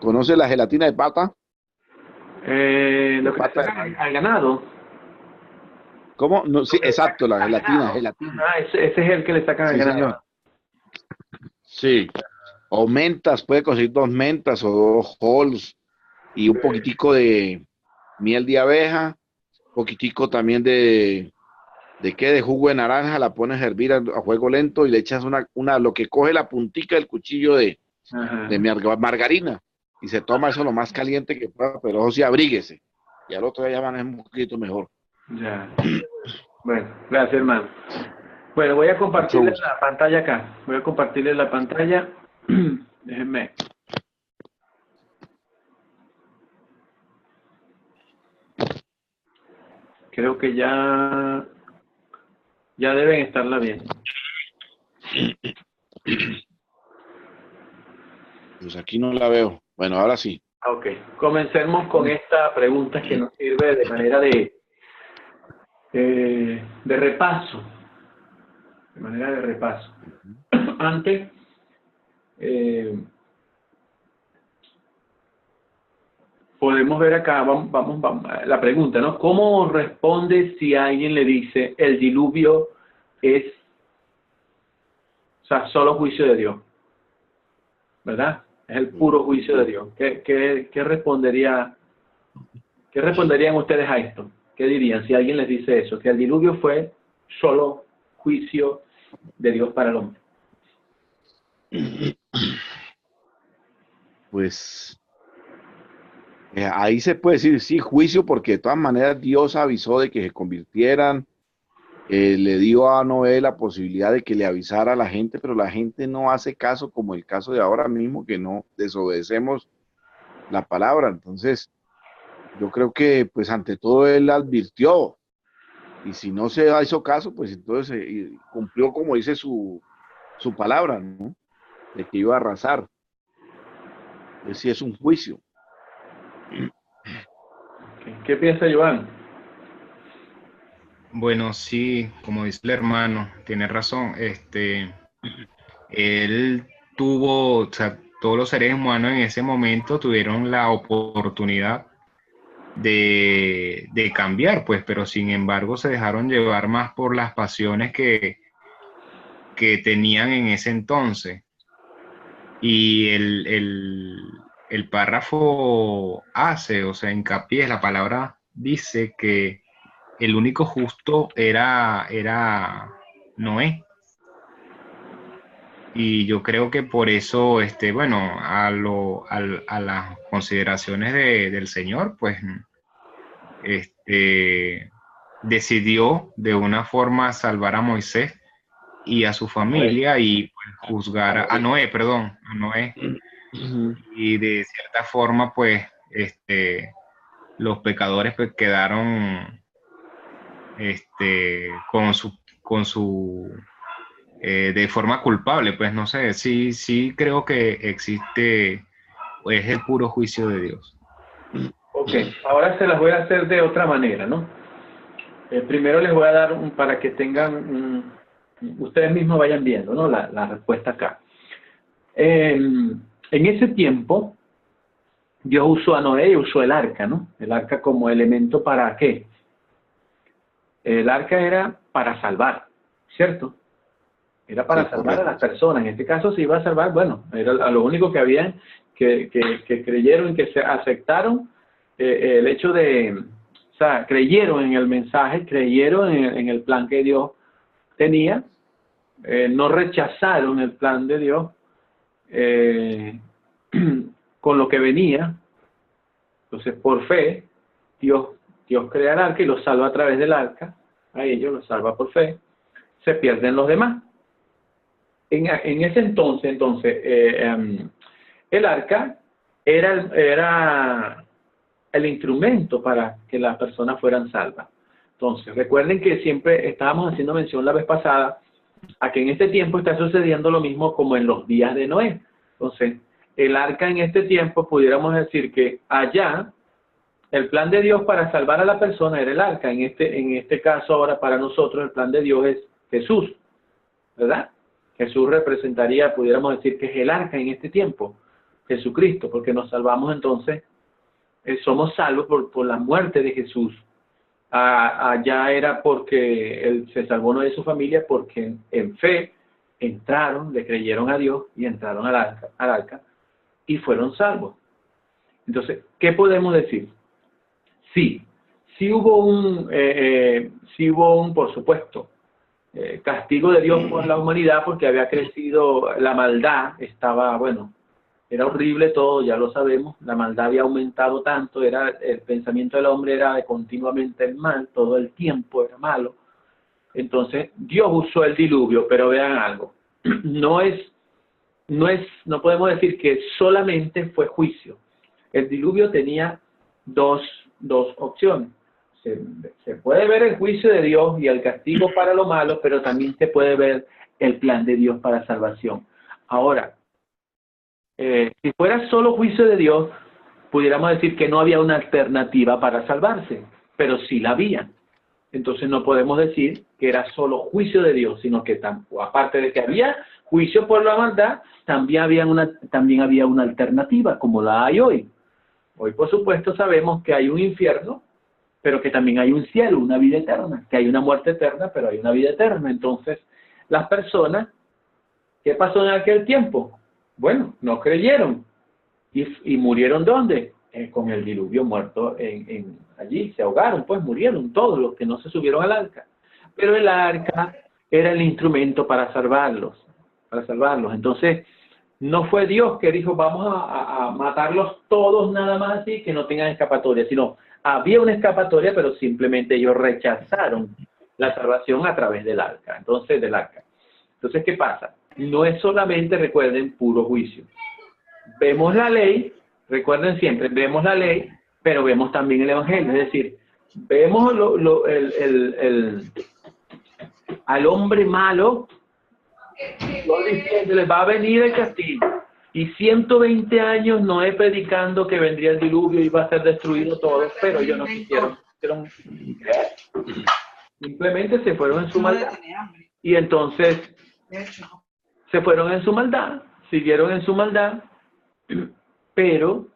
¿Conoce la gelatina de pata? Lo De que le pata de sacan maíz. al ganado. ¿Cómo? No, Lo sí, que le exacto, sacan la al gelatina, ganado. gelatina. Ah, ese es el que le sacan al Sí, ganado. señor. Sí. O mentas, puede conseguir dos mentas o dos halls y un poquitico de miel de abeja, poquitico también ¿de qué? De jugo de naranja, la pones a hervir a fuego lento y le echas lo que coge la puntica del cuchillo de Ajá. margarina y se toma eso lo más caliente que pueda, pero eso sí, abríguese. Y al otro día ya maneja un poquito mejor. Ya. Bueno, gracias, hermano. Bueno, voy a Mucho compartirles gusto. la pantalla acá. Voy a compartirles la pantalla. Déjenme. Creo que ya deben estarla viendo. Pues aquí no la veo. Bueno, ahora sí. Ok, comencemos con esta pregunta que nos sirve de manera de repaso. De manera de repaso. Antes, eh, podemos ver acá, vamos, la pregunta, ¿no? ¿Cómo responde si alguien le dice el diluvio es, o sea, solo juicio de Dios? ¿Verdad? Es el puro juicio de Dios. ¿Qué responderían ustedes a esto? ¿Qué dirían si alguien les dice eso? Que el diluvio fue solo juicio de Dios para el hombre. Pues ahí se puede decir, sí, juicio, porque de todas maneras Dios avisó de que se convirtieran, le dio a Noé la posibilidad de que le avisara a la gente, pero la gente no hace caso, como el caso de ahora mismo, que no desobedecemos la palabra. Entonces, yo creo que, pues, ante todo, él advirtió, y si no se hizo caso, pues entonces cumplió, como dice su palabra, ¿no? De que iba a arrasar. Entonces, sí es un juicio. ¿Qué piensa Joan? Bueno, sí, como dice el hermano, tiene razón. Él tuvo, o sea, todos los seres humanos en ese momento tuvieron la oportunidad de cambiar, pues, pero sin embargo se dejaron llevar más por las pasiones que tenían en ese entonces. Y el párrafo hace, o sea, hincapié, la palabra dice que el único justo era Noé. Y yo creo que por eso, bueno, a las consideraciones del Señor, pues, este, decidió de una forma salvar a Moisés y a su familia y pues, juzgar a Noé, perdón, a Noé. Y de cierta forma, pues, los pecadores pues quedaron, con su de forma culpable, pues no sé, sí, sí creo que existe, es el puro juicio de Dios. Ok, ahora se las voy a hacer de otra manera, ¿no? Primero les voy a dar para que tengan, ustedes mismos vayan viendo, ¿no? La respuesta acá. En ese tiempo, Dios usó a Noé y usó el arca, ¿no? El arca como elemento para qué. El arca era para salvar, ¿cierto? Era Sí, para salvar a las correcto. personas. En este caso se iba a salvar, bueno, era a lo único que habían que creyeron, que se aceptaron el hecho de, o sea, creyeron en el mensaje, creyeron en el plan que Dios tenía, no rechazaron el plan de Dios eh, con lo que venía. Entonces, por fe, Dios, Dios crea el arca y los salva a través del arca. A ellos los salva por fe. Se pierden los demás. En ese entonces, el arca era el instrumento para que las personas fueran salvas. Entonces, recuerden que siempre estábamos haciendo mención la vez pasada a que en este tiempo está sucediendo lo mismo como en los días de Noé. Entonces, el arca en este tiempo, pudiéramos decir que allá, el plan de Dios para salvar a la persona era el arca. En este caso, ahora para nosotros, el plan de Dios es Jesús, ¿verdad? Jesús representaría, pudiéramos decir que es el arca en este tiempo. Jesucristo, porque nos salvamos entonces, somos salvos por la muerte de Jesús. Allá era porque él se salvó no de su familia, porque en fe entraron, le creyeron a Dios y entraron al arca y fueron salvos. Entonces, ¿qué podemos decir? Sí hubo un, por supuesto, castigo de Dios por la humanidad, porque había crecido la maldad, estaba, bueno, era horrible todo, ya lo sabemos, la maldad había aumentado tanto, el pensamiento del hombre era de continuamente el mal, todo el tiempo era malo. Entonces, Dios usó el diluvio, pero vean algo, no podemos decir que solamente fue juicio. El diluvio tenía dos opciones. Se puede ver el juicio de Dios y el castigo para lo malo, pero también se puede ver el plan de Dios para salvación. Ahora, si fuera solo juicio de Dios, pudiéramos decir que no había una alternativa para salvarse, pero sí la había. Entonces no podemos decir que era solo juicio de Dios, sino que aparte de que había juicio por la maldad, también había una alternativa, como la hay hoy. Hoy, por supuesto, sabemos que hay un infierno, pero que también hay un cielo, una vida eterna, que hay una muerte eterna, pero hay una vida eterna. Entonces, las personas, ¿qué pasó en aquel tiempo? Bueno, no creyeron. ¿Y murieron dónde? Con el diluvio, muerto allí. Se ahogaron, pues murieron todos los que no se subieron al arca. Pero el arca era el instrumento para salvarlos. Entonces, no fue Dios que dijo, vamos a matarlos todos nada más así, que no tengan escapatoria, sino había una escapatoria, pero simplemente ellos rechazaron la salvación a través del arca. Entonces, ¿qué pasa? No es solamente, recuerden, puro juicio. Vemos la ley, recuerden siempre, vemos la ley, pero vemos también el evangelio. Es decir, vemos al hombre malo, Dios diciendo, les va a venir el castigo. Y 120 años Noé predicando que vendría el diluvio y iba a ser destruido todo, pero ellos no quisieron creer. Simplemente se fueron en su maldad. Y entonces se fueron en su maldad, siguieron en su maldad, pero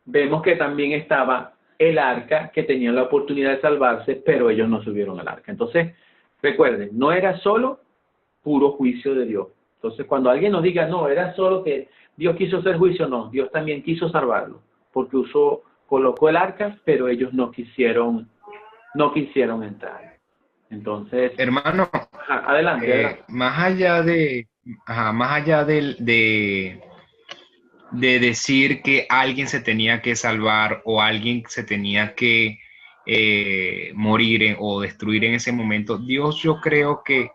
vemos que también estaba el arca, que tenía la oportunidad de salvarse, pero ellos no subieron al arca. Entonces, recuerden, no era solo puro juicio de Dios. Entonces, cuando alguien nos diga, no, era solo que Dios quiso hacer juicio, no, Dios también quiso salvarlo, porque colocó el arca, pero ellos no quisieron entrar. Entonces, hermano, adelante. Más allá de decir que alguien se tenía que salvar o alguien se tenía que morir o destruir en ese momento, Dios, yo creo que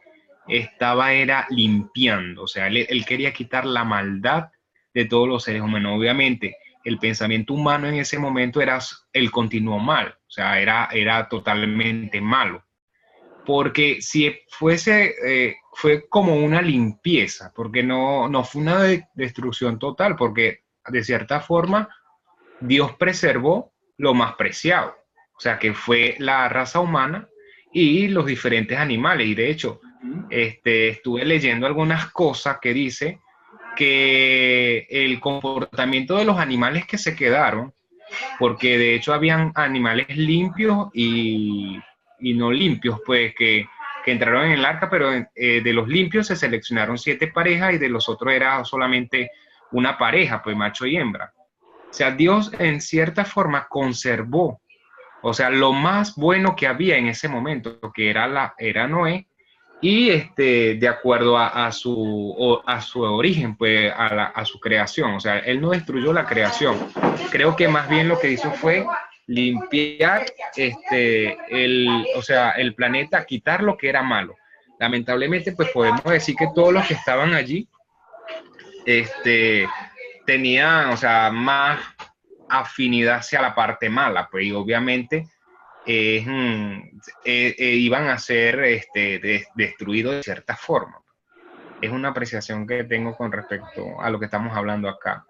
era limpiando, o sea, él quería quitar la maldad de todos los seres humanos. Obviamente, el pensamiento humano en ese momento era el continuo mal, o sea, era totalmente malo. Porque si fue como una limpieza, porque no fue una destrucción total, porque de cierta forma Dios preservó lo más preciado, o sea, que fue la raza humana y los diferentes animales. Y de hecho, estuve leyendo algunas cosas que dice que el comportamiento de los animales que se quedaron, porque de hecho habían animales limpios y no limpios, pues que entraron en el arca, pero de los limpios se seleccionaron 7 parejas y de los otros era solamente una pareja, pues macho y hembra. O sea, Dios en cierta forma conservó, o sea, lo más bueno que había en ese momento, que era Noé, y de acuerdo a su origen, pues a su creación. O sea, él no destruyó la creación. Creo que más bien lo que hizo fue limpiar el planeta, quitar lo que era malo. Lamentablemente, pues podemos decir que todos los que estaban allí tenían, o sea, más afinidad hacia la parte mala, pues, y obviamente iban a ser destruidos de cierta forma. Es una apreciación que tengo con respecto a lo que estamos hablando acá.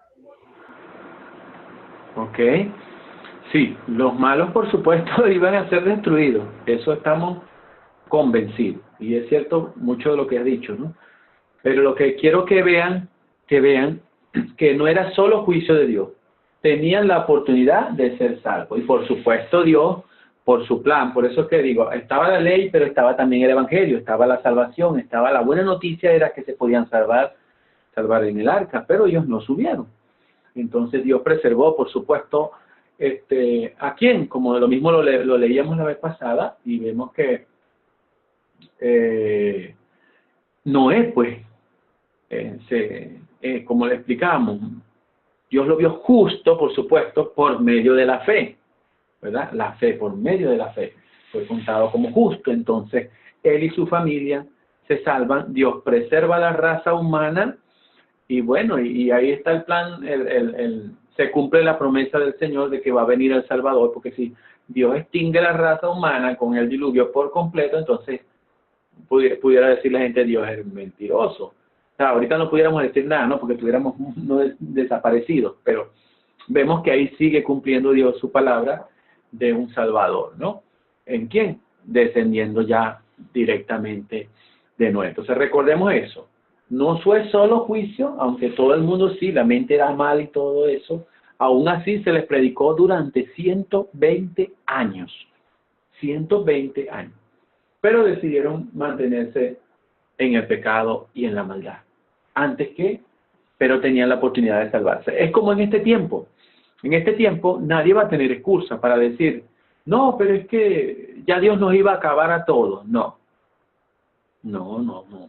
Ok. Sí, los malos por supuesto iban a ser destruidos, eso estamos convencidos, y es cierto mucho de lo que has dicho, ¿no? Pero lo que quiero que vean que no era solo juicio de Dios. Tenían la oportunidad de ser salvos. Y por supuesto Dios, por su plan, por eso es que digo, estaba la ley, pero estaba también el evangelio, estaba la salvación, estaba la buena noticia, era que se podían salvar en el arca, pero ellos no subieron. Entonces Dios preservó, por supuesto, ¿a quién? Como lo mismo lo leíamos la vez pasada, y vemos que Noé, pues, como le explicábamos, Dios lo vio justo, por supuesto, por medio de la fe, ¿verdad? La fe, por medio de la fe, fue contado como justo. Entonces, él y su familia se salvan, Dios preserva la raza humana, y bueno, y ahí está el plan, se cumple la promesa del Señor de que va a venir el Salvador, porque si Dios extingue la raza humana con el diluvio por completo, entonces pudiera decir la gente, Dios es mentiroso. O sea, ahorita no pudiéramos decir nada, ¿no? Porque estuviéramos desaparecidos, pero vemos que ahí sigue cumpliendo Dios su palabra de un Salvador, ¿no? ¿En quién? Descendiendo ya directamente de Noé. Entonces recordemos eso. No fue solo juicio, aunque todo el mundo sí, la mente era mal y todo eso, aún así se les predicó durante 120 años. 120 años. Pero decidieron mantenerse en el pecado y en la maldad. Antes que, pero tenían la oportunidad de salvarse. Es como en este tiempo. En este tiempo nadie va a tener excusa para decir, no, pero es que ya Dios nos iba a acabar a todos. No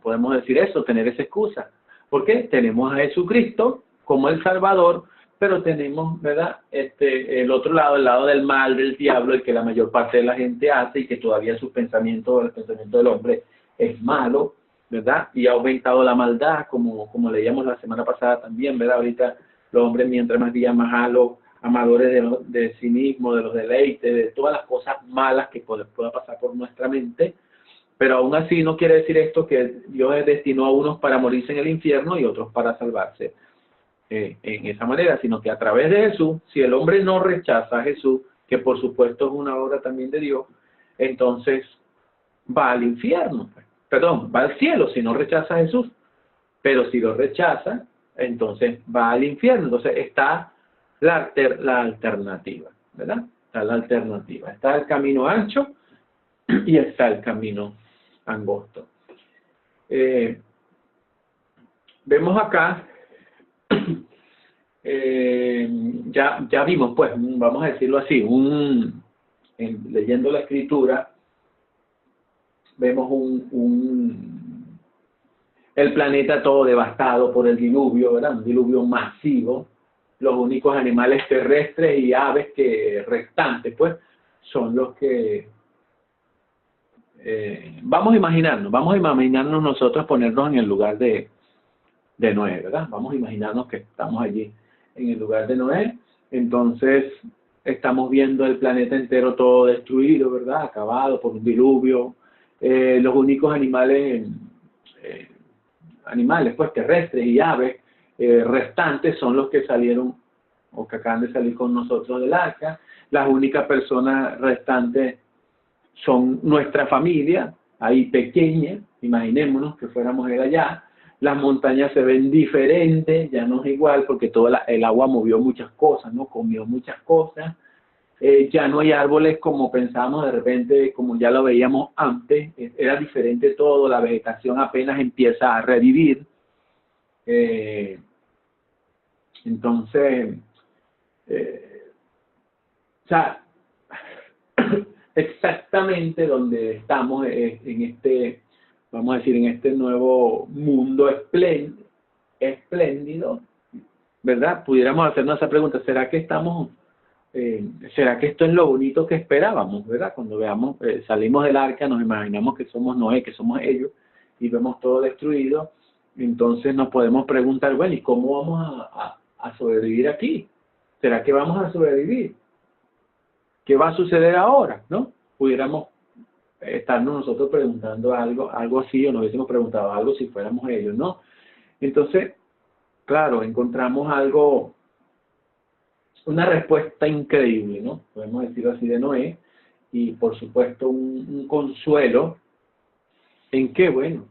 podemos decir eso, tener esa excusa. Porque tenemos a Jesucristo como el Salvador, pero tenemos, ¿verdad? El otro lado, el lado del mal, del diablo, el que la mayor parte de la gente hace y que todavía el pensamiento del hombre es malo, ¿verdad? Y ha aumentado la maldad, como leíamos la semana pasada también, ¿verdad? Ahorita los hombres, mientras más días más amadores de sí mismos, de los deleites, de todas las cosas malas que pueda pasar por nuestra mente. Pero aún así no quiere decir esto que Dios destinó a unos para morirse en el infierno y otros para salvarse en esa manera, sino que a través de Jesús, si el hombre no rechaza a Jesús, que por supuesto es una obra también de Dios, entonces va al infierno, va al cielo si no rechaza a Jesús, pero si lo rechaza, entonces va al infierno. Entonces está la alternativa, ¿verdad? Está la alternativa, está el camino ancho y está el camino angosto. Vemos acá, ya vimos, pues, vamos a decirlo así, leyendo la escritura, vemos el planeta todo devastado por el diluvio, ¿verdad? Un diluvio masivo. Los únicos animales terrestres y aves restantes, pues, son los que vamos a imaginarnos nosotros ponernos en el lugar de Noé, ¿verdad? Vamos a imaginarnos que estamos allí en el lugar de Noé, entonces estamos viendo el planeta entero todo destruido, ¿verdad? Acabado por un diluvio. Los únicos animales pues terrestres y aves restantes son los que salieron o que acaban de salir con nosotros del arca. Las únicas personas restantes son nuestra familia, ahí pequeña, imaginémonos que fuéramos allá. Las montañas se ven diferentes, ya no es igual porque todo el agua movió muchas cosas, ¿no? Comió muchas cosas. Ya no hay árboles como pensábamos de repente, como ya lo veíamos antes, era diferente todo, la vegetación apenas empieza a revivir. Entonces, o sea, exactamente donde estamos vamos a decir, en este nuevo mundo espléndido, ¿verdad? Pudiéramos hacernos esa pregunta, ¿será que esto es lo bonito que esperábamos, ¿verdad? Cuando salimos del arca, nos imaginamos que somos Noé, que somos ellos, y vemos todo destruido, entonces nos podemos preguntar, bueno, ¿y cómo vamos a sobrevivir aquí? ¿Será que vamos a sobrevivir? ¿Qué va a suceder ahora? ¿No? Pudiéramos estarnos nosotros preguntando algo así, o nos hubiésemos preguntado algo si fuéramos ellos, ¿no? Entonces, claro, encontramos una respuesta increíble, ¿no? Podemos decirlo así de Noé, y por supuesto un consuelo, ¿en qué? Bueno,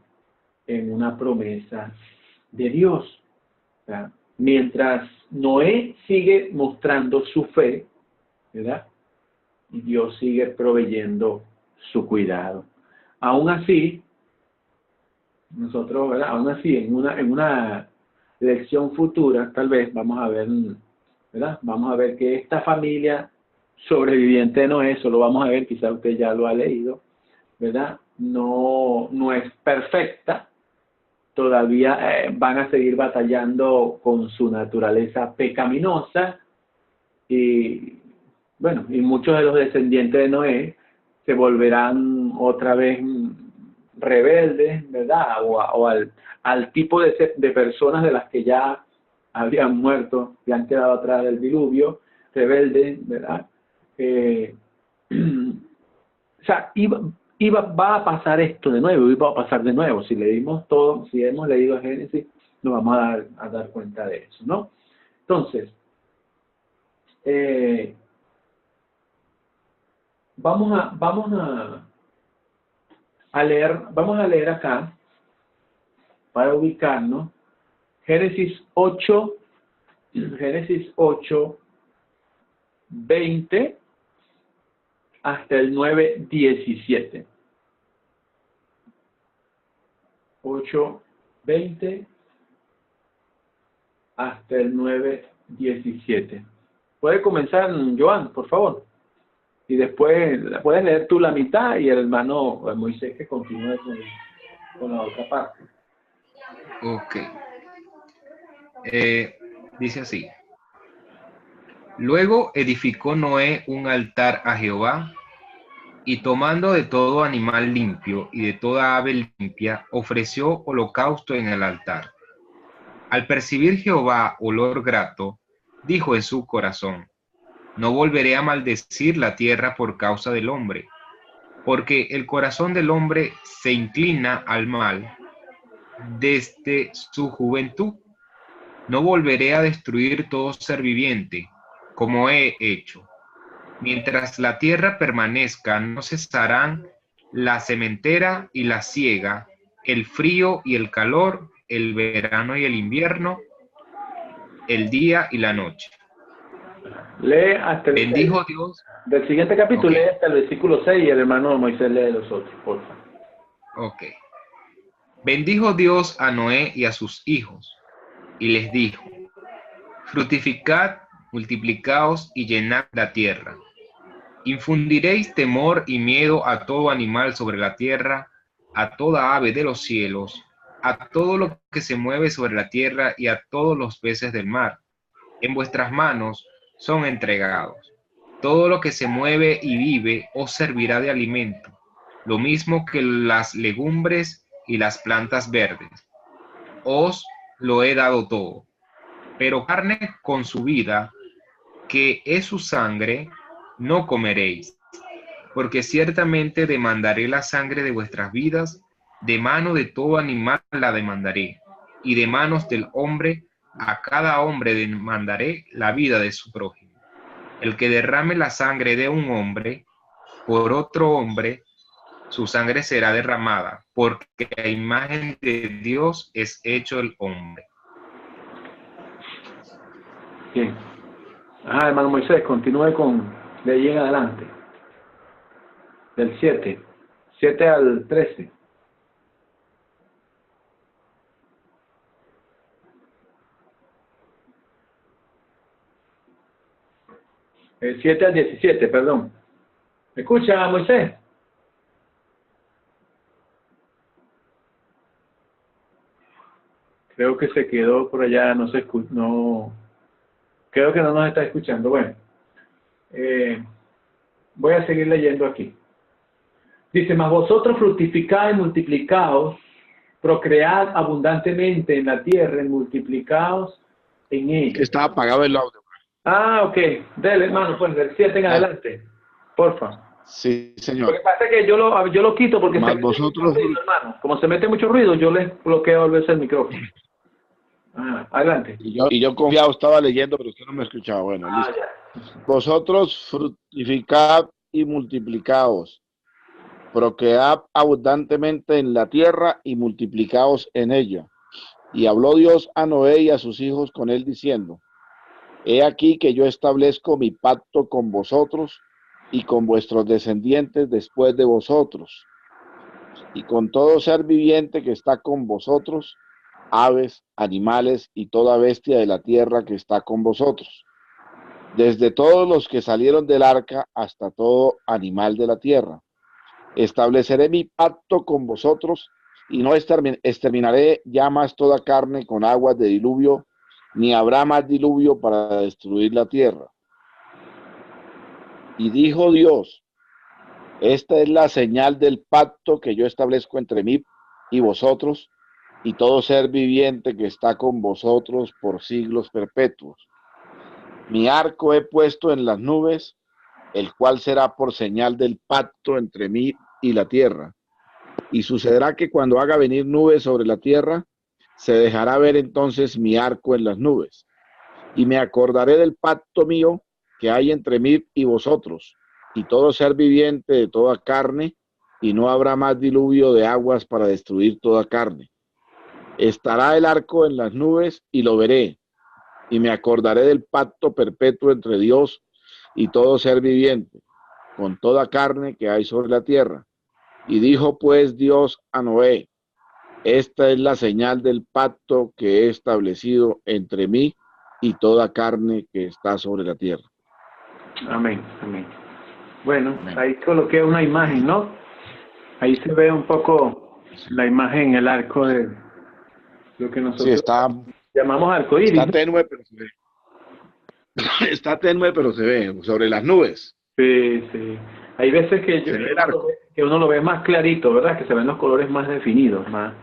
en una promesa de Dios. O sea, mientras Noé sigue mostrando su fe, ¿verdad? Y Dios sigue proveyendo su cuidado. Aún así, nosotros, ¿verdad? Aún así, en una lección futura, tal vez vamos a ver, ¿verdad? Vamos a ver que esta familia sobreviviente de Noé, eso lo vamos a ver, quizá usted ya lo ha leído, ¿verdad? No es perfecta, todavía van a seguir batallando con su naturaleza pecaminosa y, bueno, y muchos de los descendientes de Noé se volverán otra vez rebeldes, ¿verdad? O al tipo de personas de las que ya habían muerto, que han quedado atrás del diluvio, rebeldes, ¿verdad? O sea, va a pasar esto de nuevo, iba a pasar de nuevo. Si leímos todo, si hemos leído Génesis, nos vamos a dar cuenta de eso, ¿no? Entonces, vamos a leer acá, para ubicarnos, Génesis 8, 20 hasta el 9:17. 8:20 hasta el 9:17. Puede comenzar, Joan, por favor. Y después puedes leer tú la mitad y el hermano Moisés que continúe con la otra parte. Ok. Dice así. Luego edificó Noé un altar a Jehová, y tomando de todo animal limpio y de toda ave limpia, ofreció holocausto en el altar. Al percibir Jehová olor grato, dijo en su corazón: no volveré a maldecir la tierra por causa del hombre, porque el corazón del hombre se inclina al mal desde su juventud. No volveré a destruir todo ser viviente, como he hecho. Mientras la tierra permanezca, no cesarán la sementera y la siega, el frío y el calor, el verano y el invierno, el día y la noche. Lee hasta el Bendijo Dios. del siguiente capítulo, Okay. lee hasta el versículo 6 y el hermano Moisés lee los otros, por favor. Ok. Bendijo Dios a Noé y a sus hijos, y les dijo: fructificad, multiplicaos y llenad la tierra. Infundiréis temor y miedo a todo animal sobre la tierra, a toda ave de los cielos, a todo lo que se mueve sobre la tierra y a todos los peces del mar. En vuestras manos son entregados. Todo lo que se mueve y vive os servirá de alimento, lo mismo que las legumbres y las plantas verdes. Os lo he dado todo. Pero carne con su vida, que es su sangre, no comeréis, porque ciertamente demandaré la sangre de vuestras vidas, de mano de todo animal la demandaré, y de manos del hombre, a cada hombre demandaré la vida de su prójimo. El que derrame la sangre de un hombre, por otro hombre, su sangre será derramada, porque a imagen de Dios es hecho el hombre. Bien. Hermano Moisés, continúe de ahí en adelante. Del 7 al 13. El 7 al 17, perdón. ¿Me escucha, Moisés? Creo que se quedó por allá, no se escucha, no, creo que no nos está escuchando. Bueno, voy a seguir leyendo aquí. Dice: mas vosotros fructificad y multiplicaos, procread abundantemente en la tierra y multiplicaos en ella. Está apagado el audio. Ok. Dele, hermano, pues del 7 en adelante. Porfa. Sí, señor. Lo que pasa es que yo lo quito porque Más se mete vosotros, mucho ruido, hermano. Como se mete mucho ruido, yo les bloqueo a veces el micrófono. Adelante. y yo confiado estaba leyendo, pero usted no me escuchaba. Bueno, listo. Ya. Vosotros fructificad y multiplicaos, procread abundantemente en la tierra y multiplicaos en ella. Y habló Dios a Noé y a sus hijos con él diciendo, he aquí que yo establezco mi pacto con vosotros y con vuestros descendientes después de vosotros, y con todo ser viviente que está con vosotros, aves, animales y toda bestia de la tierra que está con vosotros, desde todos los que salieron del arca hasta todo animal de la tierra. Estableceré mi pacto con vosotros y no exterminaré ya más toda carne con aguas de diluvio, ni habrá más diluvio para destruir la tierra. Y dijo Dios, esta es la señal del pacto que yo establezco entre mí y vosotros y todo ser viviente que está con vosotros por siglos perpetuos. Mi arco he puesto en las nubes, el cual será por señal del pacto entre mí y la tierra. Y sucederá que cuando haga venir nubes sobre la tierra, se dejará ver entonces mi arco en las nubes. Y me acordaré del pacto mío que hay entre mí y vosotros, y todo ser viviente de toda carne, y no habrá más diluvio de aguas para destruir toda carne. Estará el arco en las nubes y lo veré, y me acordaré del pacto perpetuo entre Dios y todo ser viviente, con toda carne que hay sobre la tierra. Y dijo pues Dios a Noé, esta es la señal del pacto que he establecido entre mí y toda carne que está sobre la tierra. Amén, amén. Bueno, Amén. ahí coloqué una imagen, ¿no? Ahí se ve un poco la imagen, el arco de lo que Sí, nosotros llamamos arco iris, está ¿no? tenue, pero se ve. Está tenue, pero se ve sobre las nubes. Sí, sí. Hay veces Se ve el arco. que uno lo ve más clarito, ¿verdad? Que se ven los colores más definidos, más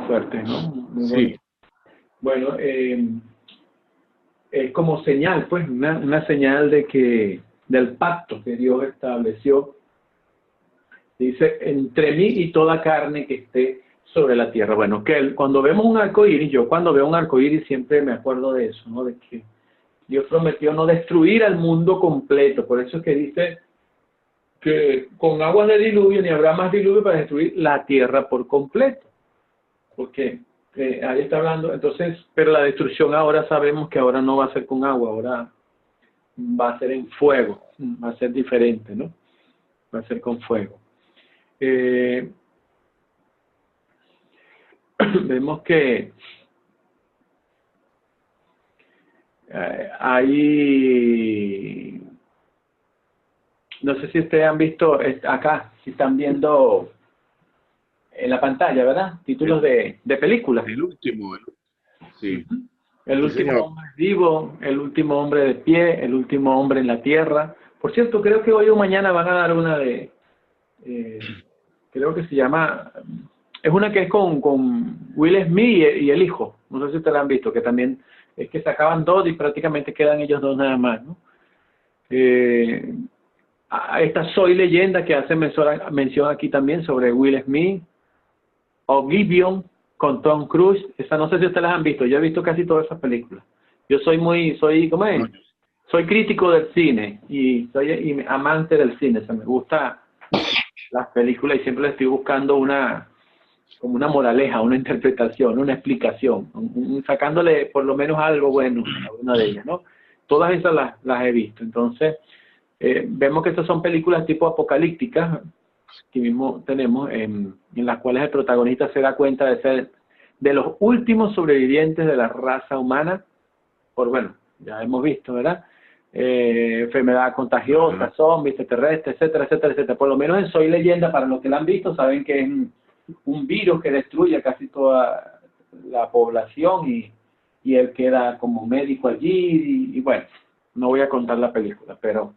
fuertes, ¿no? Muy Sí, bonito. Bueno, es como señal, pues, una señal de que del pacto que Dios estableció. Dice, entre mí y toda carne que esté sobre la tierra. Bueno, cuando vemos un arco iris, yo cuando veo un arco iris siempre me acuerdo de eso, ¿no? De que Dios prometió no destruir al mundo completo. Por eso es que dice que con aguas de diluvio ni habrá más diluvio para destruir la tierra por completo. Porque ahí está hablando, entonces, pero la destrucción ahora sabemos que ahora no va a ser con agua, ahora va a ser en fuego, va a ser diferente, ¿no? Va a ser con fuego. Vemos que hay, no sé si ustedes han visto acá, si están viendo en la pantalla, ¿verdad? Títulos de películas. el último, sí, El sí, último señor. hombre vivo, el último hombre de pie, el último hombre en la tierra. Por cierto, creo que hoy o mañana van a dar una de, creo que se llama, es una que es con Will Smith y el hijo. No sé si ustedes la han visto, que también es que se acaban dos y prácticamente quedan ellos dos nada más, ¿no? Esta Soy Leyenda que hace mención aquí también sobre Will Smith, Oblivion con Tom Cruise, esa no sé si ustedes las han visto, yo he visto casi todas esas películas. Yo ¿cómo es? No, Soy crítico del cine y soy amante del cine, o sea, me gusta las películas y siempre le estoy buscando como una moraleja, una interpretación, una explicación, sacándole por lo menos algo bueno a una de ellas, ¿no? Todas esas las he visto, entonces vemos que estas son películas tipo apocalípticas que mismo tenemos, en las cuales el protagonista se da cuenta de ser de los últimos sobrevivientes de la raza humana, bueno, ya hemos visto, ¿verdad? Enfermedad contagiosa, zombies, extraterrestres, etcétera, etcétera, etcétera. Por lo menos en Soy Leyenda, para los que la han visto, saben que es un virus que destruye a casi toda la población y él queda como médico allí y bueno, no voy a contar la película, pero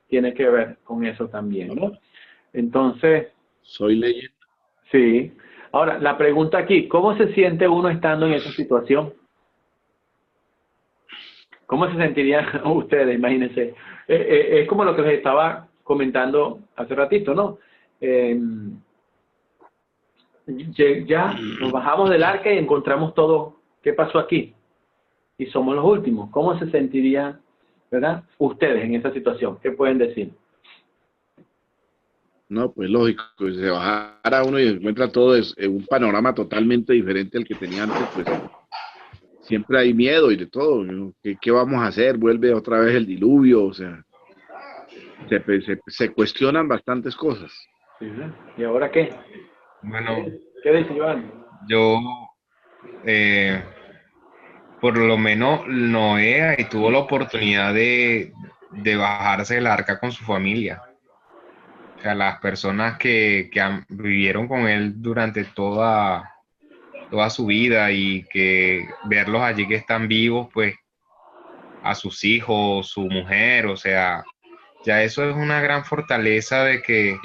tiene que ver con eso también, ¿no? Entonces, Soy Leyenda. sí. Ahora, la pregunta aquí, ¿cómo se siente uno estando en esa situación? ¿Cómo se sentirían ustedes? Imagínense. Es como lo que les estaba comentando hace ratito, ¿no? Ya nos bajamos del arca y encontramos todo. ¿Qué pasó aquí? Y somos los últimos. ¿Cómo se sentirían, verdad, ustedes en esa situación? ¿Qué pueden decir? No, pues lógico, pues se bajara uno y encuentra todo un panorama totalmente diferente al que tenía antes, pues siempre hay miedo y de todo, ¿no? ¿Qué vamos a hacer? Vuelve otra vez el diluvio, o sea, se cuestionan bastantes cosas. Sí, ¿no? ¿Y ahora qué? Bueno, ¿Qué dice Joan? yo, eh, por lo menos Noé ahí tuvo la oportunidad de bajarse del arca con su familia. O sea, las personas que vivieron con él durante toda su vida y que verlos allí que están vivos, pues a sus hijos, su mujer, o sea, ya eso es una gran fortaleza de que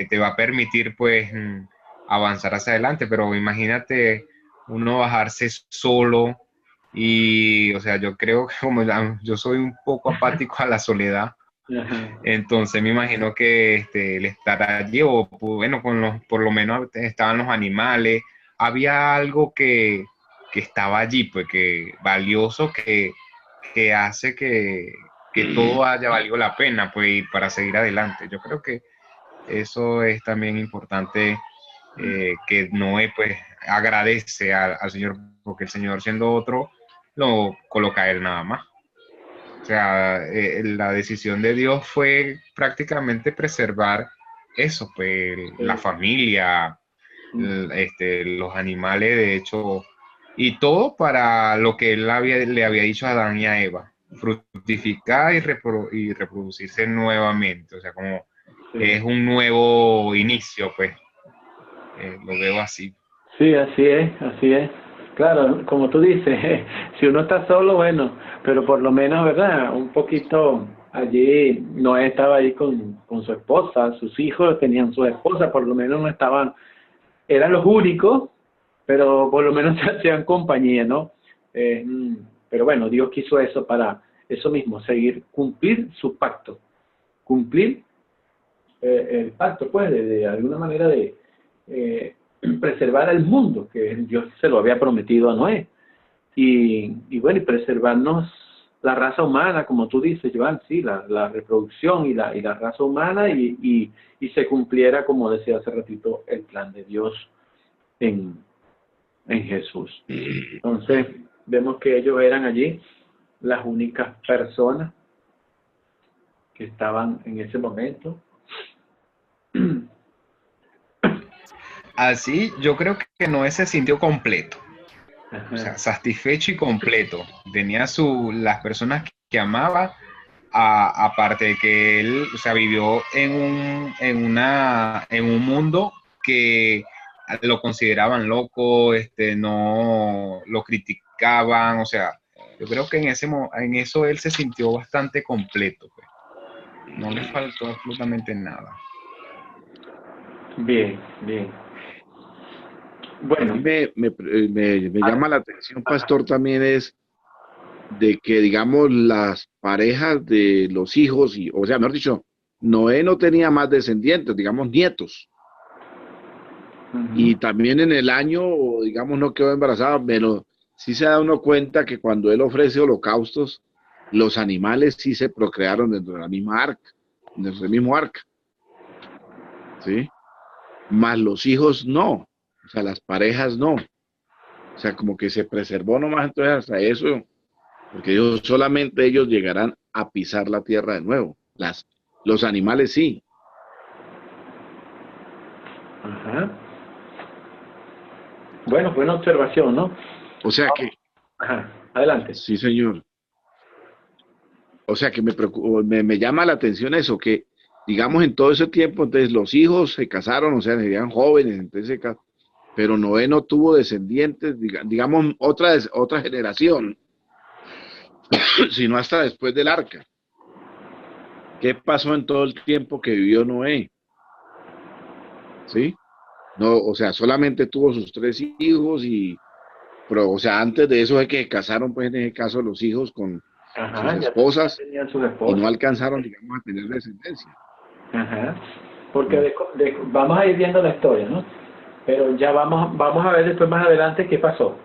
te va a permitir pues avanzar hacia adelante, pero imagínate uno bajarse solo y, o sea, yo creo que como yo soy un poco apático a la soledad, Ajá. entonces me imagino que el estar allí, o pues, bueno, por lo menos estaban los animales, había algo que estaba allí, pues que valioso, que hace que todo haya valido la pena, pues, y para seguir adelante. Yo creo que eso es también importante, que Noé, pues, agradece al Señor, porque el Señor, siendo otro, lo coloca a él nada más. O sea, la decisión de Dios fue prácticamente preservar eso, pues la familia, los animales, de hecho, y todo para lo que él le había dicho a Adán y a Eva, fructificar y reproducirse nuevamente, o sea, como Sí. es un nuevo inicio, pues, lo veo así. Sí, así es, así es. Claro, como tú dices, si uno está solo, bueno, pero por lo menos, ¿verdad? Un poquito allí, Noé estaba ahí con su esposa, sus hijos tenían su esposa, por lo menos no estaban, eran los únicos, pero por lo menos se hacían compañía, ¿no? Pero bueno, Dios quiso eso para eso mismo, seguir, cumplir su pacto, cumplir el pacto, pues, de alguna manera eh, preservar el mundo que Dios se lo había prometido a Noé. Y bueno, y preservarnos la raza humana, como tú dices, Joan, sí, la reproducción y la raza humana, y se cumpliera, como decía hace ratito, el plan de Dios en, en Jesús. Entonces, vemos que ellos eran allí las únicas personas que estaban en ese momento. Así, yo creo que Noé se sintió completo. O sea, Ajá. satisfecho y completo. Tenía las personas que amaba, aparte de que él, o sea, vivió en un mundo que lo consideraban loco, no lo criticaban, o sea, yo creo que en eso él se sintió bastante completo, pues. No le faltó absolutamente nada. Bien, bien. A mí Bueno, me llama la atención, ajá, pastor, también es de que, digamos, las parejas de los hijos, o sea, mejor dicho, Noé no tenía más descendientes, digamos, nietos. ujú, Y también en el año, digamos, no quedó embarazada, pero sí se da uno cuenta que cuando él ofrece holocaustos, los animales sí se procrearon dentro de la misma arca, dentro del mismo arca, ¿sí? Más los hijos no, o sea, las parejas no. O sea, como que se preservó nomás entonces hasta eso, porque solamente ellos llegarán a pisar la tierra de nuevo. Los animales sí. ajá. Bueno, buena observación, ¿no? O sea que, Ajá, adelante. sí, señor. O sea que me llama la atención eso, que digamos en todo ese tiempo, entonces los hijos se casaron, o sea, eran jóvenes, entonces pero Noé no tuvo descendientes, digamos otra generación, sino hasta después del arca. ¿Qué pasó en todo el tiempo que vivió Noé? ¿Sí? No, o sea, solamente tuvo sus tres hijos pero, o sea, antes de eso es que se casaron, pues en ese caso los hijos con sus Ajá, ya esposas tenían sus y no esposas. alcanzaron, digamos, a tener descendencia. Ajá. Porque Mm. vamos a ir viendo la historia, ¿no? Pero ya vamos a ver después más adelante qué pasó.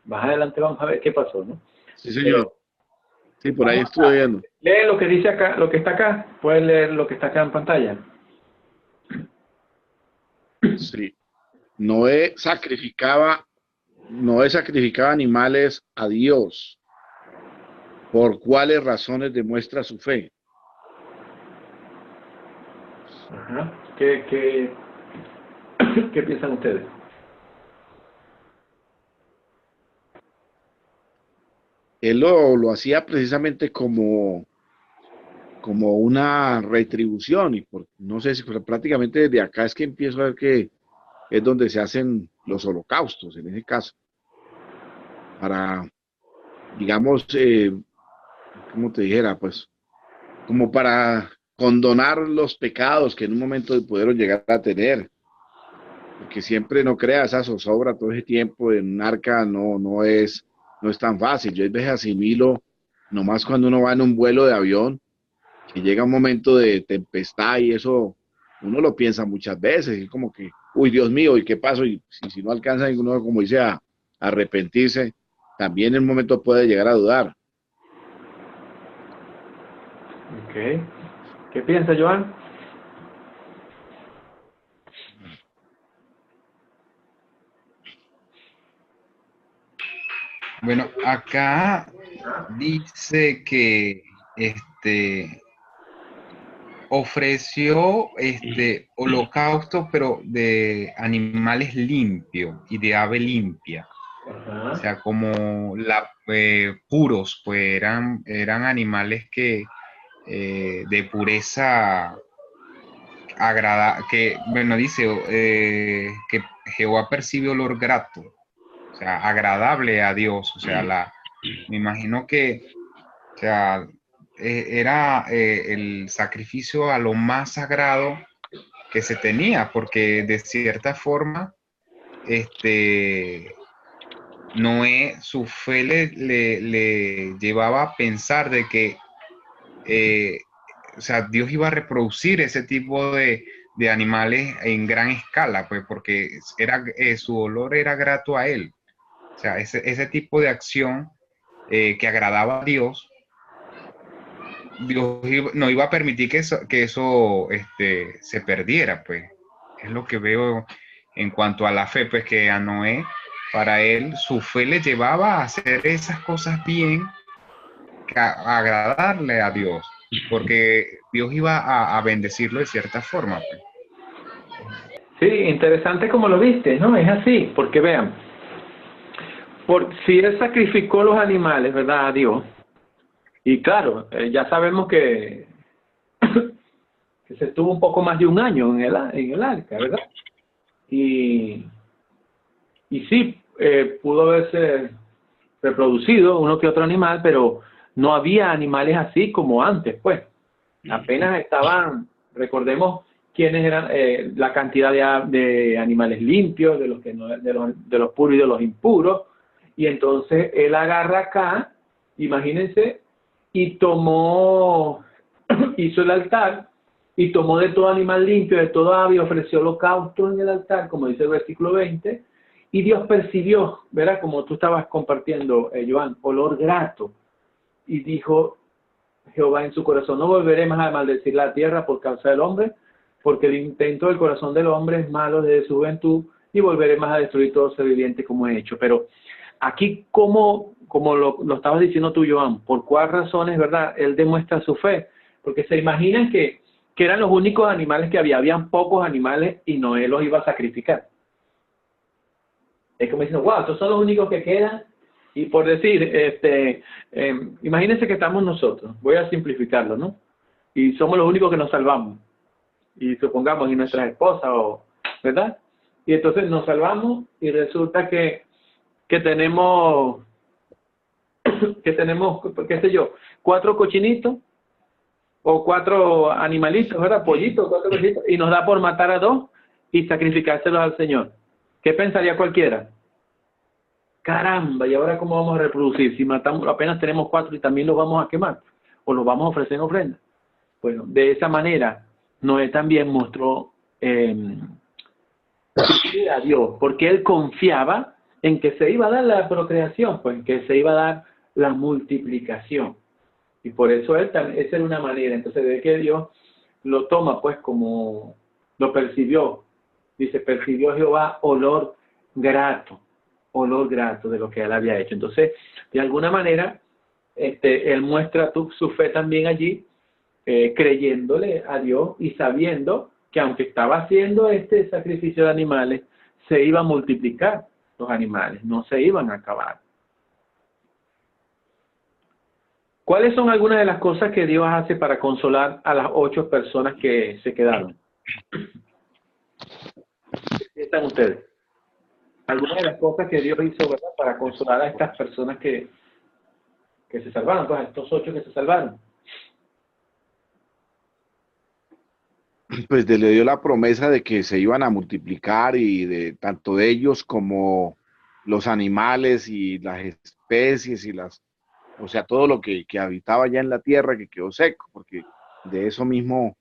Más adelante vamos a ver qué pasó, ¿no? Sí, Pero señor. Sí, por ahí Vamos estuve a viendo. lee lo que dice acá, lo que está acá. Puedes leer lo que está acá en pantalla. Sí. Noé sacrificaba, Noé sacrificaba animales a Dios. ¿Por cuáles razones demuestra su fe? Ajá. ¿Qué piensan ustedes? Él lo hacía precisamente como una retribución y no sé si pero prácticamente desde acá es que empiezo a ver que es donde se hacen los holocaustos, en ese caso, para, digamos, como te dijera, pues, como para condonar los pecados que en un momento pudieron llegar a tener, porque siempre no crea esa zozobra todo ese tiempo en un arca no es tan fácil. Yo a veces asimilo, nomás cuando uno va en un vuelo de avión, que llega un momento de tempestad y eso uno lo piensa muchas veces, y como que, uy, Dios mío, ¿y qué pasó? Y si no alcanza ninguno, como dice, a arrepentirse, también en un momento puede llegar a dudar. Ok. ¿Qué piensa, Joan? Bueno, acá dice que ofreció holocausto, pero de animales limpios y de ave limpia. O Ajá. sea, como puros, pues eran animales que de pureza que, bueno, dice que Jehová percibe olor grato, o sea, agradable a Dios, o sea, me imagino que, o sea, era el sacrificio a lo más sagrado que se tenía, porque de cierta forma, Noé, su fe le llevaba a pensar de que, eh, o sea, Dios iba a reproducir ese tipo de animales en gran escala, pues porque su olor era grato a él. O sea, ese tipo de acción que agradaba a Dios, no iba a permitir que eso se perdiera, pues. Es lo que veo en cuanto a la fe, pues que a Noé, para él, su fe le llevaba a hacer esas cosas bien, a agradarle a Dios, porque Dios iba a bendecirlo de cierta forma, pues. Sí, interesante como lo viste, ¿no? Es así, porque vean, si él sacrificó los animales, ¿verdad? A Dios, y claro, ya sabemos que se estuvo un poco más de un año en el arca, ¿verdad? Y, y sí, pudo haberse reproducido uno que otro animal, pero no había animales así como antes, pues. Apenas estaban, recordemos quiénes eran, la cantidad de animales limpios, de los que no, de los puros y de los impuros, y entonces él agarra acá, imagínense, y tomó, hizo el altar, y tomó de todo animal limpio, de todo ave, y ofreció holocausto en el altar, como dice el versículo 20, y Dios percibió, ¿verdad? Como tú estabas compartiendo, Joan, olor grato, y dijo Jehová en su corazón, no volveré más a maldecir la tierra por causa del hombre, porque el intento del corazón del hombre es malo desde su juventud, y volveré más a destruir todo ser viviente como he hecho. Pero aquí, como lo estabas diciendo tú, Joan, ¿por cuáles razones, verdad? Él demuestra su fe, porque se imaginan que eran los únicos animales que habían pocos animales y Noé los iba a sacrificar. Es como diciendo, wow, estos son los únicos que quedan. Y por decir, imagínense que estamos nosotros, voy a simplificarlo, ¿no? Y somos los únicos que nos salvamos. Y supongamos, y nuestras esposas, ¿verdad? Y entonces nos salvamos y resulta que tenemos, qué sé yo, 4 cochinitos o 4 animalitos, ¿verdad? Pollitos, 4 cochinitos, y nos da por matar a 2 y sacrificárselos al Señor. ¿Qué pensaría cualquiera? Caramba, ¿y ahora cómo vamos a reproducir? Si matamos, apenas tenemos 4 y también los vamos a quemar, o los vamos a ofrecer en ofrenda. Bueno, de esa manera, Noé también mostró a Dios, porque él confiaba en que se iba a dar la procreación, pues en que se iba a dar la multiplicación. Y por eso él también, esa era una manera. Entonces ve que Dios lo toma pues como lo percibió. Dice, percibió Jehová olor grato de lo que él había hecho. Entonces, de alguna manera, él muestra su fe también allí, creyéndole a Dios y sabiendo que aunque estaba haciendo este sacrificio de animales, se iba a multiplicar los animales, no se iban a acabar. ¿Cuáles son algunas de las cosas que Dios hace para consolar a las 8 personas que se quedaron? ¿Qué están ustedes? Algunas de las cosas que Dios hizo, ¿verdad?, para consolar a estas personas que se salvaron, pues a estos 8 que se salvaron. Pues le dio la promesa de que se iban a multiplicar y de tanto de ellos como los animales y las especies y o sea, todo lo que habitaba ya en la tierra que quedó seco, porque de eso mismo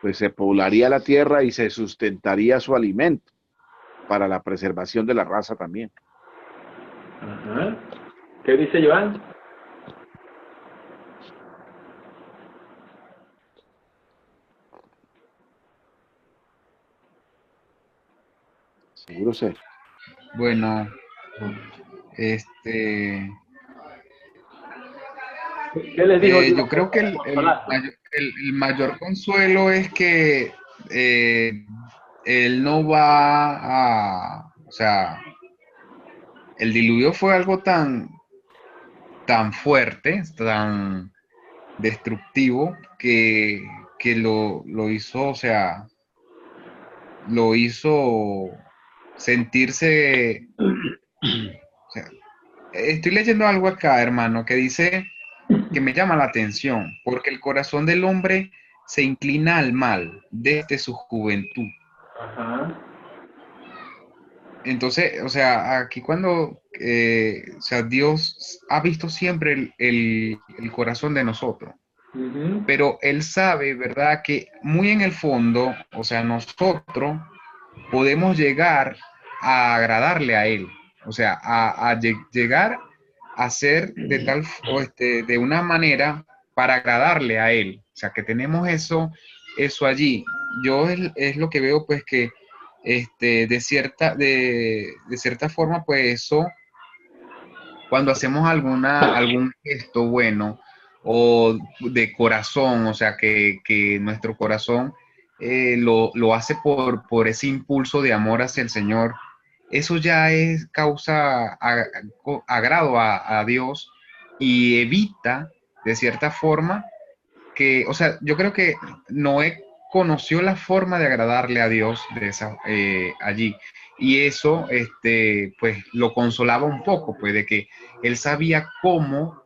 pues se poblaría la tierra y se sustentaría su alimento para la preservación de la raza también. Ajá. ¿Qué dice Joan? Seguro sé. Bueno, ¿Qué les dijo? yo creo que el mayor consuelo es que él no va a, o sea, el diluvio fue algo tan fuerte, tan destructivo que lo hizo, o sea, lo hizo sentirse, o sea, estoy leyendo algo acá, hermano, que dice que me llama la atención, porque el corazón del hombre se inclina al mal desde su juventud. Ajá. Entonces, o sea, aquí cuando, o sea, Dios ha visto siempre el corazón de nosotros, pero Él sabe, ¿verdad?, que muy en el fondo, o sea, nosotros podemos llegar a agradarle a Él, o sea, a llegar a ser de tal, de una manera para agradarle a Él, o sea, que tenemos eso allí. Yo es lo que veo, pues, que de cierta forma, pues eso, cuando hacemos algún gesto bueno o de corazón, o sea, que nuestro corazón lo hace por ese impulso de amor hacia el Señor, eso ya es causa agrado a Dios y evita, de cierta forma, que, o sea, yo creo que Noé conoció la forma de agradarle a Dios allí. Y eso, pues, lo consolaba un poco, pues, de que él sabía cómo,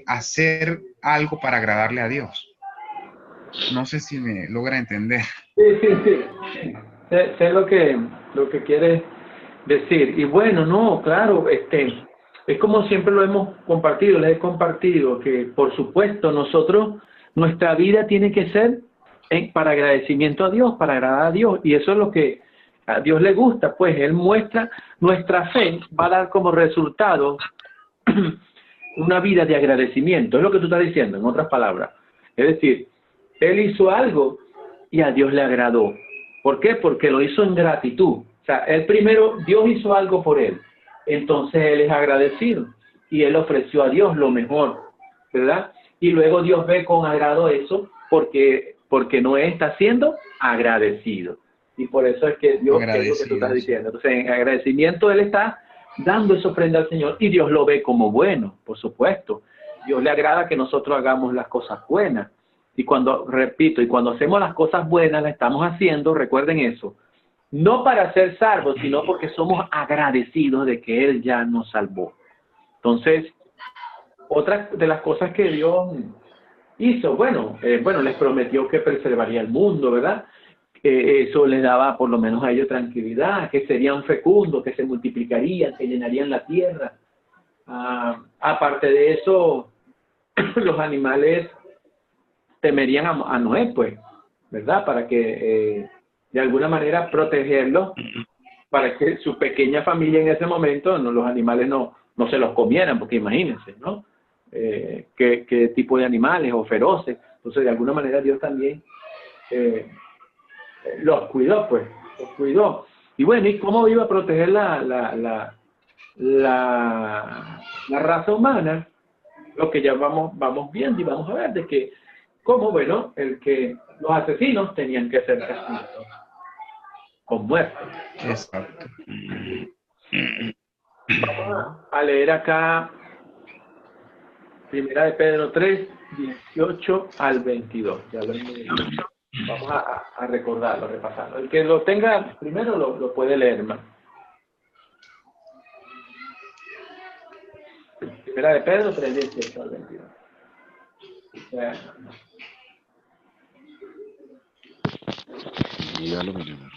hacer algo para agradarle a Dios. No sé si me logra entender. Sí. Sé lo que quieres decir. Y bueno, no, claro, es como siempre lo hemos compartido, les he compartido, que por supuesto nuestra vida tiene que ser para agradecimiento a Dios, para agradar a Dios, y eso es lo que a Dios le gusta, pues Él muestra, nuestra fe va a dar como resultado una vida de agradecimiento, es lo que tú estás diciendo, en otras palabras. Es decir, Él hizo algo y a Dios le agradó. ¿Por qué? Porque lo hizo en gratitud. O sea, Dios hizo algo por él, entonces él es agradecido y él ofreció a Dios lo mejor, ¿verdad? Y luego Dios ve con agrado eso porque Noé está siendo agradecido. Y por eso es que Dios, es lo que tú estás diciendo. Entonces, en agradecimiento él está dando esa ofrenda al Señor y Dios lo ve como bueno, por supuesto. Dios le agrada que nosotros hagamos las cosas buenas. Y cuando hacemos las cosas buenas, las estamos haciendo, recuerden eso, no para ser salvos, sino porque somos agradecidos de que Él ya nos salvó. Entonces, otra de las cosas que Dios hizo, les prometió que preservaría el mundo, ¿verdad? Eso les daba por lo menos a ellos tranquilidad, que serían fecundos, que se multiplicarían, que llenarían la tierra. Aparte de eso, los animales temerían a Noé, pues, ¿verdad? Para que de alguna manera protegerlos, para que su pequeña familia en ese momento, los animales no se los comieran, porque imagínense, ¿no? qué tipo de animales o feroces. Entonces, de alguna manera Dios también los cuidó, pues, los cuidó. Y bueno, ¿y cómo iba a proteger la raza humana? Lo que ya vamos viendo y vamos a ver de que, como bueno, los asesinos tenían que ser castigados con muerte. Exacto. Vamos a leer acá Primera de Pedro 3, 18 al 22. Ya lo hemos leído. Vamos a recordarlo, repasarlo. El que lo tenga primero lo puede leer, hermano. Primera de Pedro 3, 18 al 22. Ya lo miremos.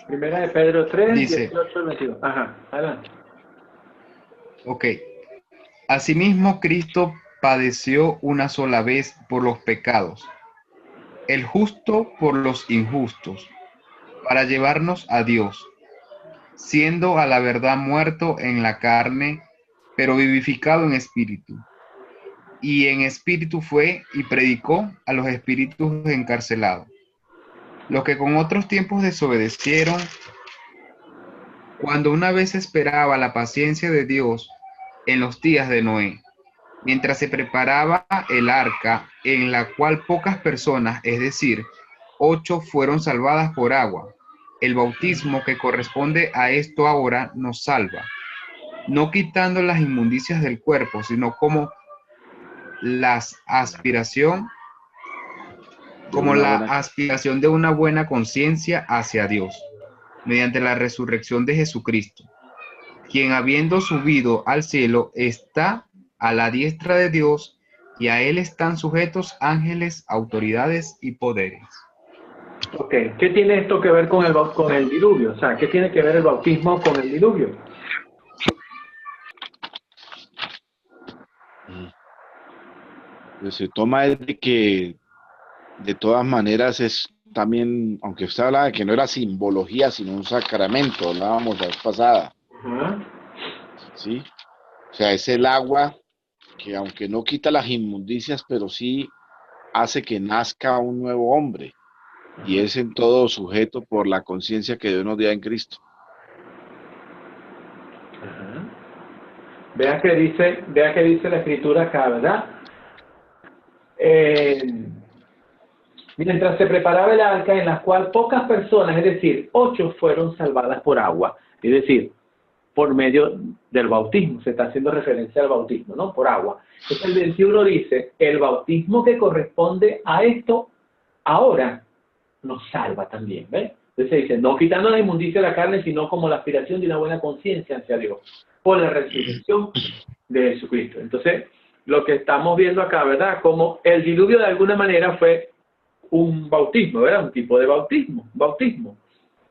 Primera de Pedro 3, Dice, 18 al 22. Ajá, adelante. ok. Asimismo, Cristo padeció una sola vez por los pecados, el justo por los injustos, para llevarnos a Dios, siendo a la verdad muerto en la carne, pero vivificado en espíritu. Y en espíritu fue y predicó a los espíritus encarcelados, los que con otros tiempos desobedecieron, cuando una vez esperaba la paciencia de Dios en los días de Noé, mientras se preparaba el arca, en la cual pocas personas, es decir, 8, fueron salvadas por agua. El bautismo que corresponde a esto ahora nos salva, no quitando las inmundicias del cuerpo, sino como la aspiración de una buena conciencia hacia Dios, mediante la resurrección de Jesucristo, quien habiendo subido al cielo está a la diestra de Dios, y a él están sujetos ángeles, autoridades y poderes. Ok, ¿qué tiene esto que ver con el diluvio? O sea, ¿qué tiene que ver el bautismo con el diluvio? Pues se toma es de que de todas maneras es también, aunque usted hablaba de que no era simbología, sino un sacramento, hablábamos la vez pasada, Ajá. ¿sí? O sea, es el agua que aunque no quita las inmundicias, pero sí hace que nazca un nuevo hombre, y es en todo sujeto por la conciencia que Dios nos da en Cristo. Ajá. Vea que dice la escritura acá, ¿verdad? Mientras se preparaba el arca, en la cual pocas personas, es decir, 8, fueron salvadas por agua, es decir, por medio del bautismo. Se está haciendo referencia al bautismo, ¿no? Por agua. Entonces el 21 dice, el bautismo que corresponde a esto ahora nos salva también, ¿ves? Entonces dice, no quitando la inmundicia de la carne, sino como la aspiración de una buena conciencia hacia Dios, por la resurrección de Jesucristo. Entonces, lo que estamos viendo acá, ¿verdad? Como el diluvio de alguna manera fue un bautismo, ¿verdad? Un tipo de bautismo.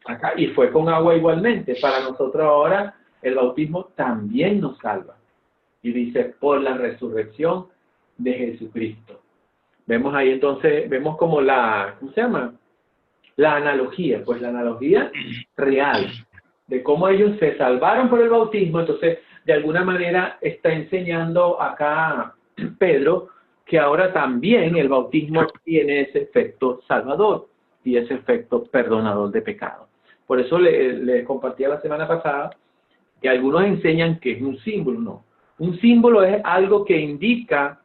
Acá, y fue con agua igualmente. Para nosotros ahora, el bautismo también nos salva. Y dice, por la resurrección de Jesucristo. Vemos ahí entonces, vemos como ¿cómo se llama? La analogía, pues la analogía real de cómo ellos se salvaron por el bautismo. Entonces, de alguna manera está enseñando acá Pedro que ahora también el bautismo tiene ese efecto salvador y ese efecto perdonador de pecados. Por eso les compartía la semana pasada que algunos enseñan que es un símbolo. No, un símbolo es algo que indica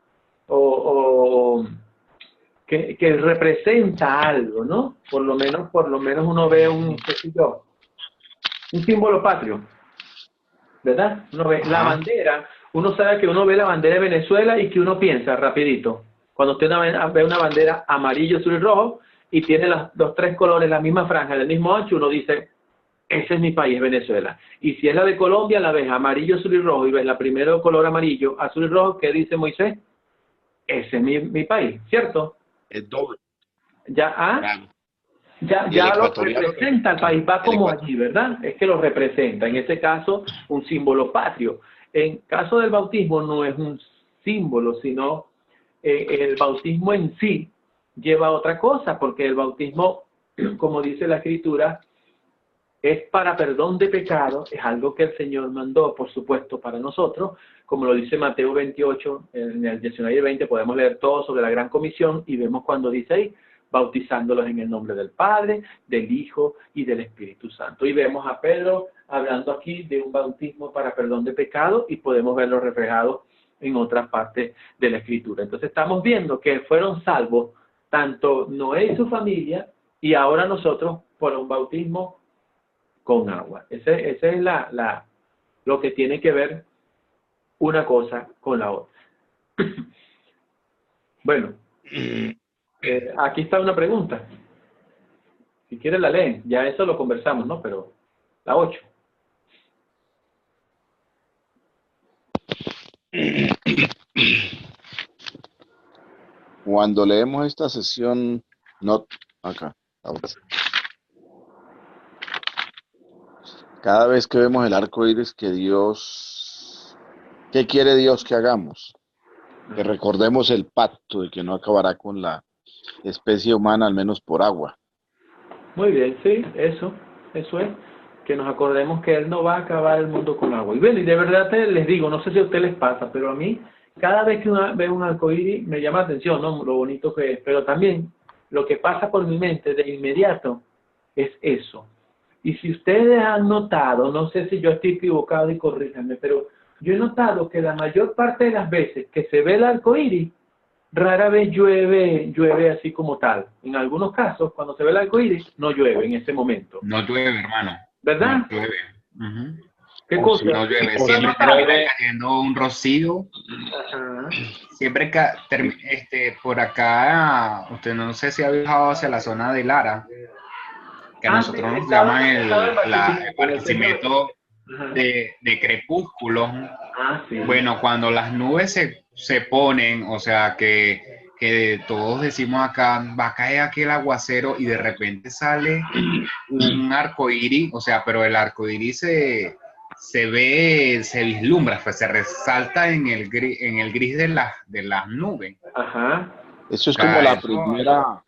que representa algo, ¿no? Por lo menos uno ve un símbolo patrio, ¿verdad? Uno ve la bandera, uno sabe que uno ve la bandera de Venezuela y que uno piensa rapidito. Cuando usted ve una bandera amarillo, azul y rojo y tiene los 3 colores, la misma franja, del mismo ancho, uno dice, ese es mi país, Venezuela. Y si es la de Colombia, la ves amarillo, azul y rojo y ves la primera color amarillo, azul y rojo, ¿qué dice Moisés? Ese es mi país, ¿cierto? Es doble. Ya lo representa el país, va como allí, ¿verdad? Es que lo representa, en este caso, un símbolo patrio. En caso del bautismo no es un símbolo, sino el bautismo en sí lleva a otra cosa, porque el bautismo, como dice la Escritura, es para perdón de pecados, es algo que el Señor mandó, por supuesto, para nosotros, como lo dice Mateo 28, en el 19 y 20 podemos leer todo sobre la gran comisión y vemos cuando dice ahí, bautizándolos en el nombre del Padre, del Hijo y del Espíritu Santo. Y vemos a Pedro hablando aquí de un bautismo para perdón de pecados y podemos verlo reflejado en otras partes de la Escritura. Entonces estamos viendo que fueron salvos tanto Noé y su familia y ahora nosotros por un bautismo con agua. Ese es lo que tiene que ver una cosa con la otra. Bueno, aquí está una pregunta. Si quieren la leen, ya eso lo conversamos, ¿no? Pero la 8. Cuando leemos esta sesión, no, acá, ahora sí. Cada vez que vemos el arco iris que Dios, ¿qué quiere Dios que hagamos? Que recordemos el pacto de que no acabará con la especie humana, al menos por agua. Muy bien, sí, eso es, que nos acordemos que Él no va a acabar el mundo con agua. Y bueno, y de verdad les digo, no sé si a ustedes les pasa, pero a mí, cada vez que veo un arco iris, me llama la atención, ¿no? Lo bonito que es, pero también lo que pasa por mi mente de inmediato es eso. Y si ustedes han notado, no sé si yo estoy equivocado y corríjanme, pero yo he notado que la mayor parte de las veces que se ve el arco iris, rara vez llueve así como tal. En algunos casos, cuando se ve el arco iris, no llueve en ese momento. No llueve, hermano. ¿Verdad? No llueve. ¿Qué cosa? Sí, no llueve. Siempre termina cayendo un rocío. Ajá. Siempre por acá, usted no sé si ha viajado hacia la zona de Lara, que a nosotros nos llaman el Barquisimeto de crepúsculo. Sí. Bueno, cuando las nubes se ponen, o sea, que todos decimos acá, va a caer aquel aguacero y de repente sale un arco iris, o sea, pero el arco iris se ve, se vislumbra, pues se resalta en el gris de las nubes. Ajá. Eso es como la primera.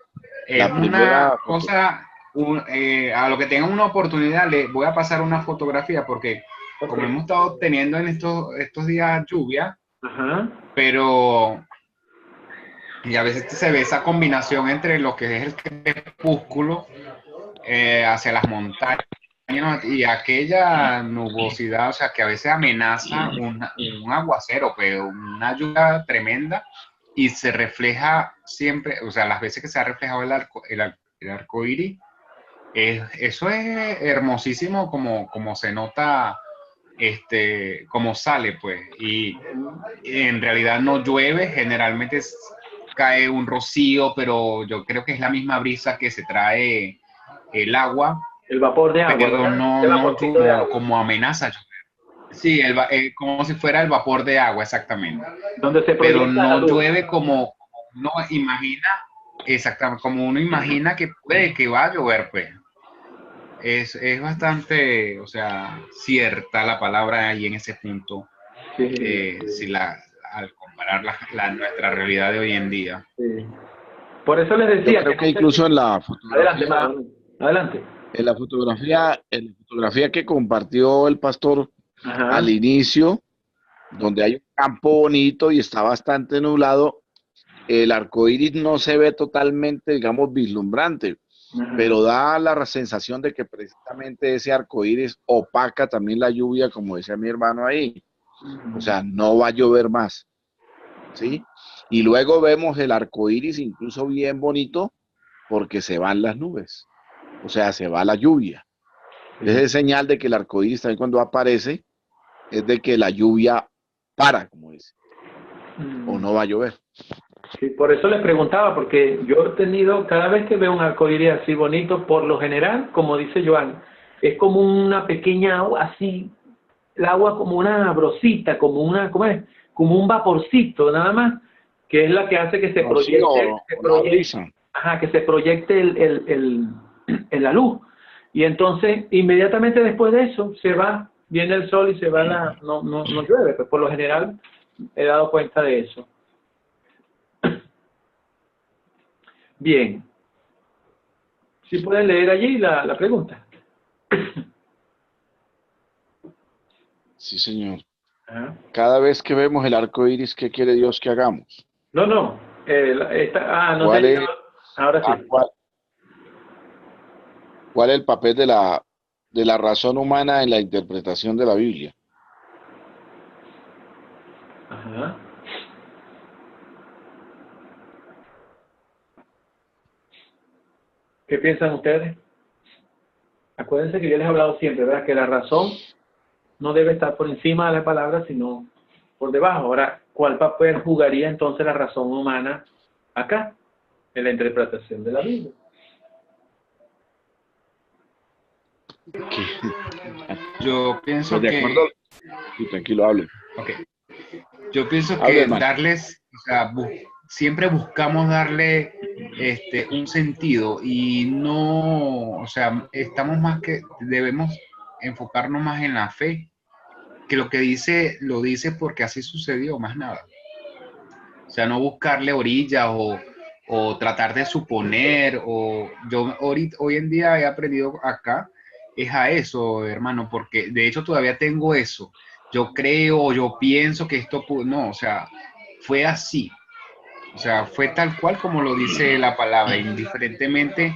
Es una cosa, a lo que tengan una oportunidad, les voy a pasar una fotografía porque como hemos estado teniendo en estos días lluvia, pero y a veces se ve esa combinación entre lo que es el crepúsculo hacia las montañas y aquella nubosidad, o sea, que a veces amenaza un aguacero, pero una lluvia tremenda y se refleja siempre, o sea, las veces que se ha reflejado el arco iris, eso es hermosísimo como se nota, como sale, pues, y en realidad no llueve, generalmente cae un rocío, pero yo creo que es la misma brisa que se trae el agua. El vapor de agua. Pero no como amenaza. Sí, como si fuera el vapor de agua, exactamente. Pero no llueve como uno imagina, exactamente, como uno imagina que puede que va a llover, pues. Es bastante, o sea, cierta la palabra ahí en ese punto. Sí. Al comparar nuestra realidad de hoy en día. Sí. Por eso les decía. Yo creo que incluso en la fotografía. Adelante. En la fotografía que compartió el pastor al inicio, donde hay un campo bonito y está bastante nublado, el arco iris no se ve totalmente, digamos, vislumbrante, pero da la sensación de que precisamente ese arco iris opaca también la lluvia, como decía mi hermano ahí. O sea, no va a llover más, ¿sí? Y luego vemos el arco iris incluso bien bonito porque se van las nubes. O sea, se va la lluvia. Esa es señal de que el arco iris también cuando aparece es de que la lluvia para, como dice, o no va a llover. Sí, por eso les preguntaba, porque yo he tenido, cada vez que veo un arco iris así bonito, por lo general, como dice Joan, es como una pequeña agua así, el agua como una brosita, como un vaporcito, nada más, que es la que hace que se proyecte, en la luz. Y entonces, inmediatamente después de eso, viene el sol y se va no llueve. Pues por lo general he dado cuenta de eso. Bien. ¿Sí pueden leer allí la pregunta? Sí, señor. Ajá. Cada vez que vemos el arco iris, ¿qué quiere Dios que hagamos? No, no. No ¿Cuál sé. es, Ahora sí. cuál, cuál es el papel de la razón humana en la interpretación de la Biblia? Ajá. ¿Qué piensan ustedes? Acuérdense que yo les he hablado siempre, ¿verdad? Que la razón no debe estar por encima de la palabra, sino por debajo. Ahora, ¿cuál papel jugaría entonces la razón humana acá, en la interpretación de la Biblia? Yo pienso Pues de que, acuerdo. Sí, tranquilo, hable. ok, yo pienso Hable, que hermano. darles, o sea, siempre buscamos darle un sentido y no, o sea, estamos más que, debemos enfocarnos más en la fe, que lo que dice, lo dice porque así sucedió, más nada. O sea, no buscarle orillas o tratar de suponer, o yo ahorita, hoy en día he aprendido acá, es a eso, hermano, porque de hecho todavía tengo eso. Yo creo, yo pienso que esto, no, o sea, fue así. O sea, fue tal cual como lo dice la palabra, indiferentemente,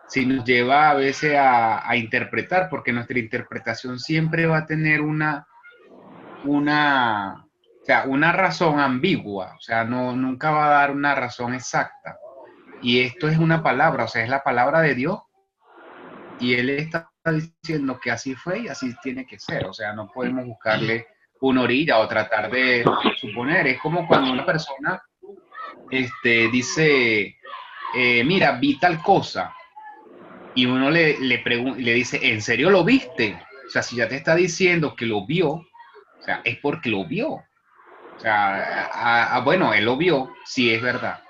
si nos lleva a veces a interpretar, porque nuestra interpretación siempre va a tener o sea, una razón ambigua, o sea, no, nunca va a dar una razón exacta. Y esto es una palabra, o sea, es la palabra de Dios, y Él está diciendo que así fue y así tiene que ser, o sea, no podemos buscarle una orilla o tratar de suponer. Es como cuando una persona dice, mira, vi tal cosa, y uno le dice, ¿en serio lo viste? O sea, si ya te está diciendo que lo vio, o sea, es porque lo vio. O sea, bueno, él lo vio, sí es verdad.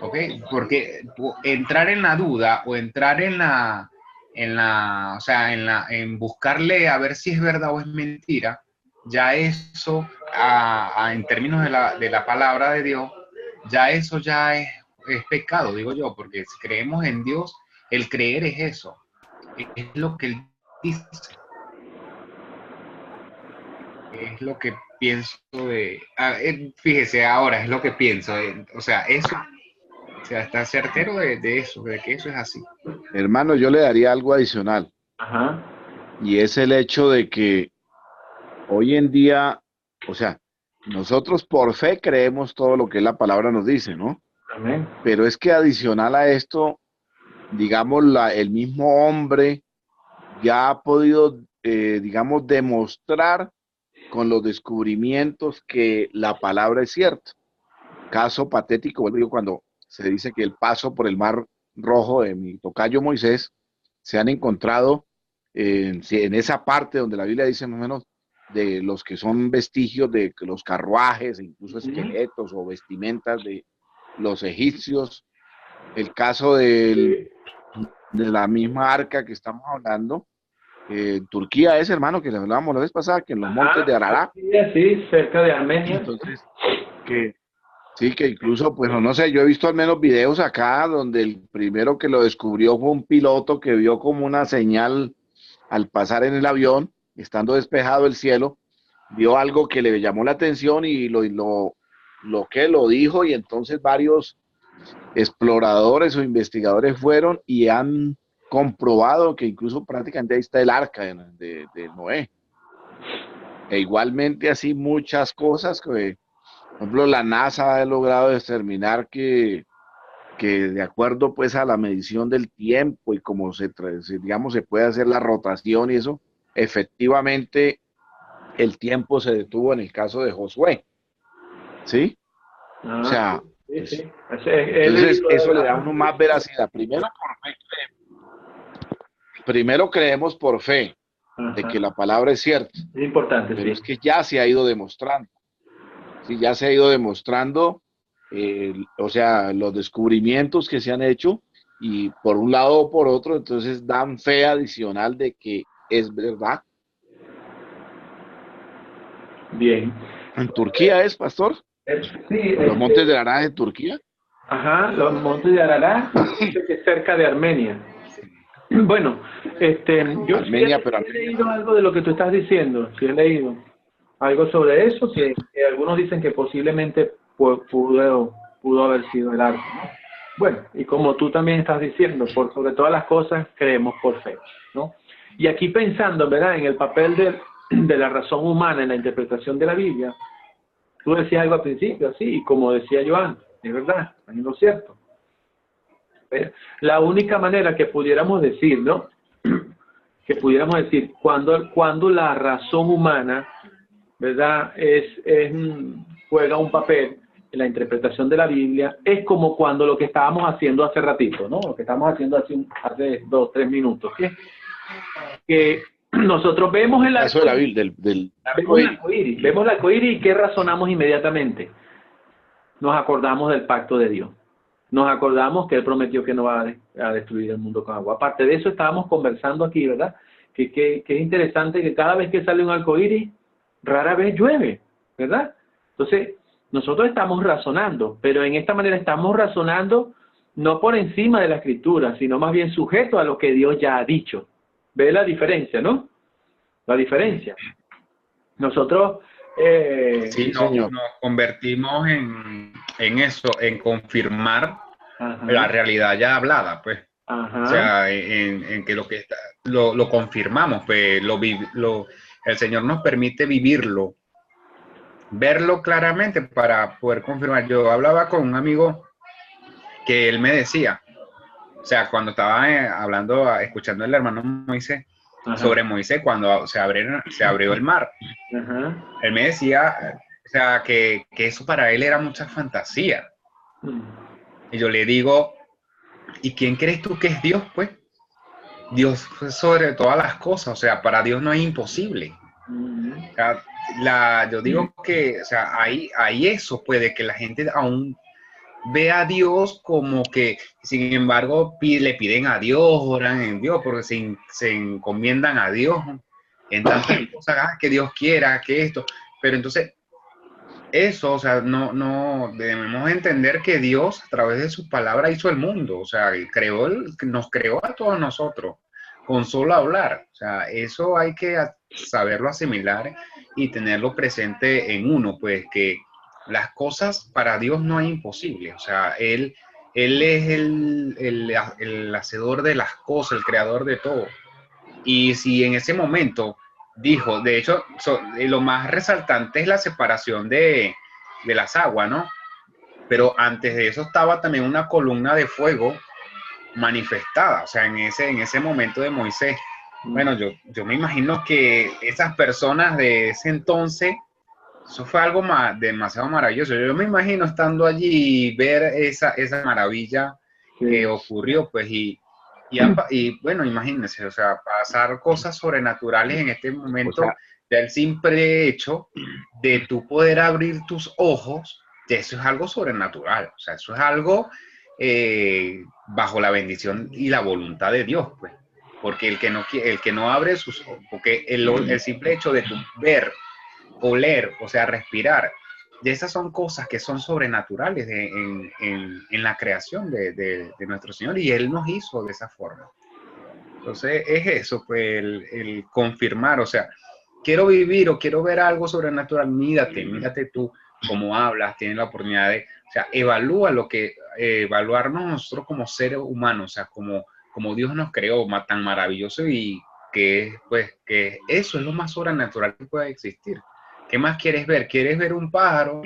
¿Ok? Porque entrar en la duda o entrar o sea, en buscarle a ver si es verdad o es mentira, ya eso, en términos de la palabra de Dios, ya eso ya es pecado, digo yo, porque si creemos en Dios, el creer es eso, es lo que Él dice, es lo que pienso fíjese ahora, es lo que pienso, o sea, eso, o sea, está certero de eso, de que eso es así. Hermano, yo le daría algo adicional, Ajá. y es el hecho de que hoy en día, o sea, nosotros por fe creemos todo lo que la palabra nos dice, ¿no? Amén. Pero es que adicional a esto, digamos, el mismo hombre ya ha podido, digamos, demostrar con los descubrimientos que la palabra es cierta. Caso patético, vuelvo yo, cuando se dice que el paso por el mar rojo de mi tocayo Moisés, se han encontrado en esa parte donde la Biblia dice más o menos de los que son vestigios de los carruajes, e incluso esqueletos o vestimentas de los egipcios. El caso de la misma arca que estamos hablando, Turquía es, hermano, que le hablábamos la vez pasada, que en los montes de Ajá. Ararat, Sí, cerca de Armenia. entonces, que sí, que incluso, pues no sé, yo he visto al menos videos acá donde el primero que lo descubrió fue un piloto que vio como una señal al pasar en el avión, estando despejado el cielo, vio algo que le llamó la atención y lo que lo dijo, y entonces varios exploradores o investigadores fueron y han comprobado que incluso prácticamente ahí está el arca de Noé. E igualmente así muchas cosas que, por ejemplo, la NASA ha logrado determinar que de acuerdo pues a la medición del tiempo y como digamos, se puede hacer la rotación y eso, efectivamente el tiempo se detuvo en el caso de Josué, ¿sí? O Ah, sea, sí, pues, sí. He entonces leído eso le da a uno más veracidad. Primero creemos por fe de Ajá. que la palabra es cierta, Es importante, pero es sí. que ya se ha ido demostrando. Sí, ya se ha ido demostrando, o sea, los descubrimientos que se han hecho y por un lado o por otro, entonces dan fe adicional de que es verdad. Bien. En Turquía es, pastor, Sí, los montes de Arán en Turquía. Ajá, los montes de Ararat, que es cerca de Armenia. Bueno, yo Armenia, sí pero he leído algo de lo que tú estás diciendo, sí he leído algo sobre eso, que algunos dicen que posiblemente pudo haber sido el arco, ¿no? Bueno, y como tú también estás diciendo, por sobre todas las cosas creemos por fe, ¿no? Y aquí pensando, ¿verdad?, en el papel de la razón humana en la interpretación de la Biblia, tú decías algo al principio, así, y como decía Joan, es verdad, es lo cierto. La única manera que pudiéramos decir, ¿no?, que pudiéramos decir cuando la razón humana, ¿verdad?, juega un papel en la interpretación de la Biblia, es como cuando lo que estábamos haciendo hace ratito, ¿no? Lo que estamos haciendo hace 2, 3 minutos, ¿qué? Que nosotros vemos el caso de la arcoíris, Biblia, del arco iris. vemos el arcoíris y ¿qué razonamos inmediatamente? Nos acordamos del pacto de Dios. Nos acordamos que Él prometió que no va a destruir el mundo con agua. Aparte de eso, estábamos conversando aquí, ¿verdad? Que es interesante que cada vez que sale un arcoíris, rara vez llueve, ¿verdad? Entonces, nosotros estamos razonando, pero en esta manera estamos razonando no por encima de la Escritura, sino más bien sujeto a lo que Dios ya ha dicho. ¿Ve la diferencia, no? La diferencia. Nosotros... Sí, señor. nos convertimos en eso, en confirmar Ajá. la realidad ya hablada, pues. Ajá. O sea, en que lo que está, lo confirmamos, pues el Señor nos permite vivirlo, verlo claramente para poder confirmar. Yo hablaba con un amigo que él me decía, o sea, cuando estaba escuchando al hermano Moisés, Ajá. sobre Moisés, cuando se abrió el mar, Ajá. él me decía, o sea, que eso para él era mucha fantasía. Y yo le digo, ¿y quién crees tú que es Dios, pues? Dios sobre todas las cosas, o sea, para Dios no es imposible. O sea, yo digo que, o sea, hay eso, puede que la gente aún ve a Dios como que, sin embargo, le piden a Dios, oran en Dios, porque se encomiendan a Dios en tantas cosas, que Dios quiera, que esto, pero entonces, eso, o sea, no debemos entender que Dios a través de su palabra hizo el mundo, o sea, nos creó a todos nosotros con solo hablar, o sea, eso hay que saberlo asimilar y tenerlo presente en uno, pues que las cosas para Dios no hay imposible, o sea, Él es el hacedor de las cosas, el creador de todo. Y si en ese momento dijo, de hecho, lo más resaltante es la separación de las aguas, ¿no? Pero antes de eso estaba también una columna de fuego manifestada, o sea, en ese momento de Moisés. Bueno, yo me imagino que esas personas de ese entonces, eso fue algo demasiado maravilloso. Yo me imagino estando allí y ver esa maravilla que ocurrió, pues, y bueno, imagínense, o sea, pasar cosas sobrenaturales en este momento, O sea, del simple hecho de tú poder abrir tus ojos, eso es algo sobrenatural, o sea, eso es algo bajo la bendición y la voluntad de Dios, pues, porque el que no abre sus ojos, porque el simple hecho de tu ver, oler, o sea, respirar, y esas son cosas que son sobrenaturales en la creación de nuestro Señor, y Él nos hizo de esa forma. Entonces es eso, pues el confirmar, o sea, quiero vivir o quiero ver algo sobrenatural, mírate tú cómo hablas, tienes la oportunidad de, o sea, evaluarnos nosotros como seres humanos, o sea, como Dios nos creó, tan maravilloso, y que pues que eso es lo más sobrenatural que puede existir. ¿Qué más quieres ver? ¿Quieres ver un pájaro?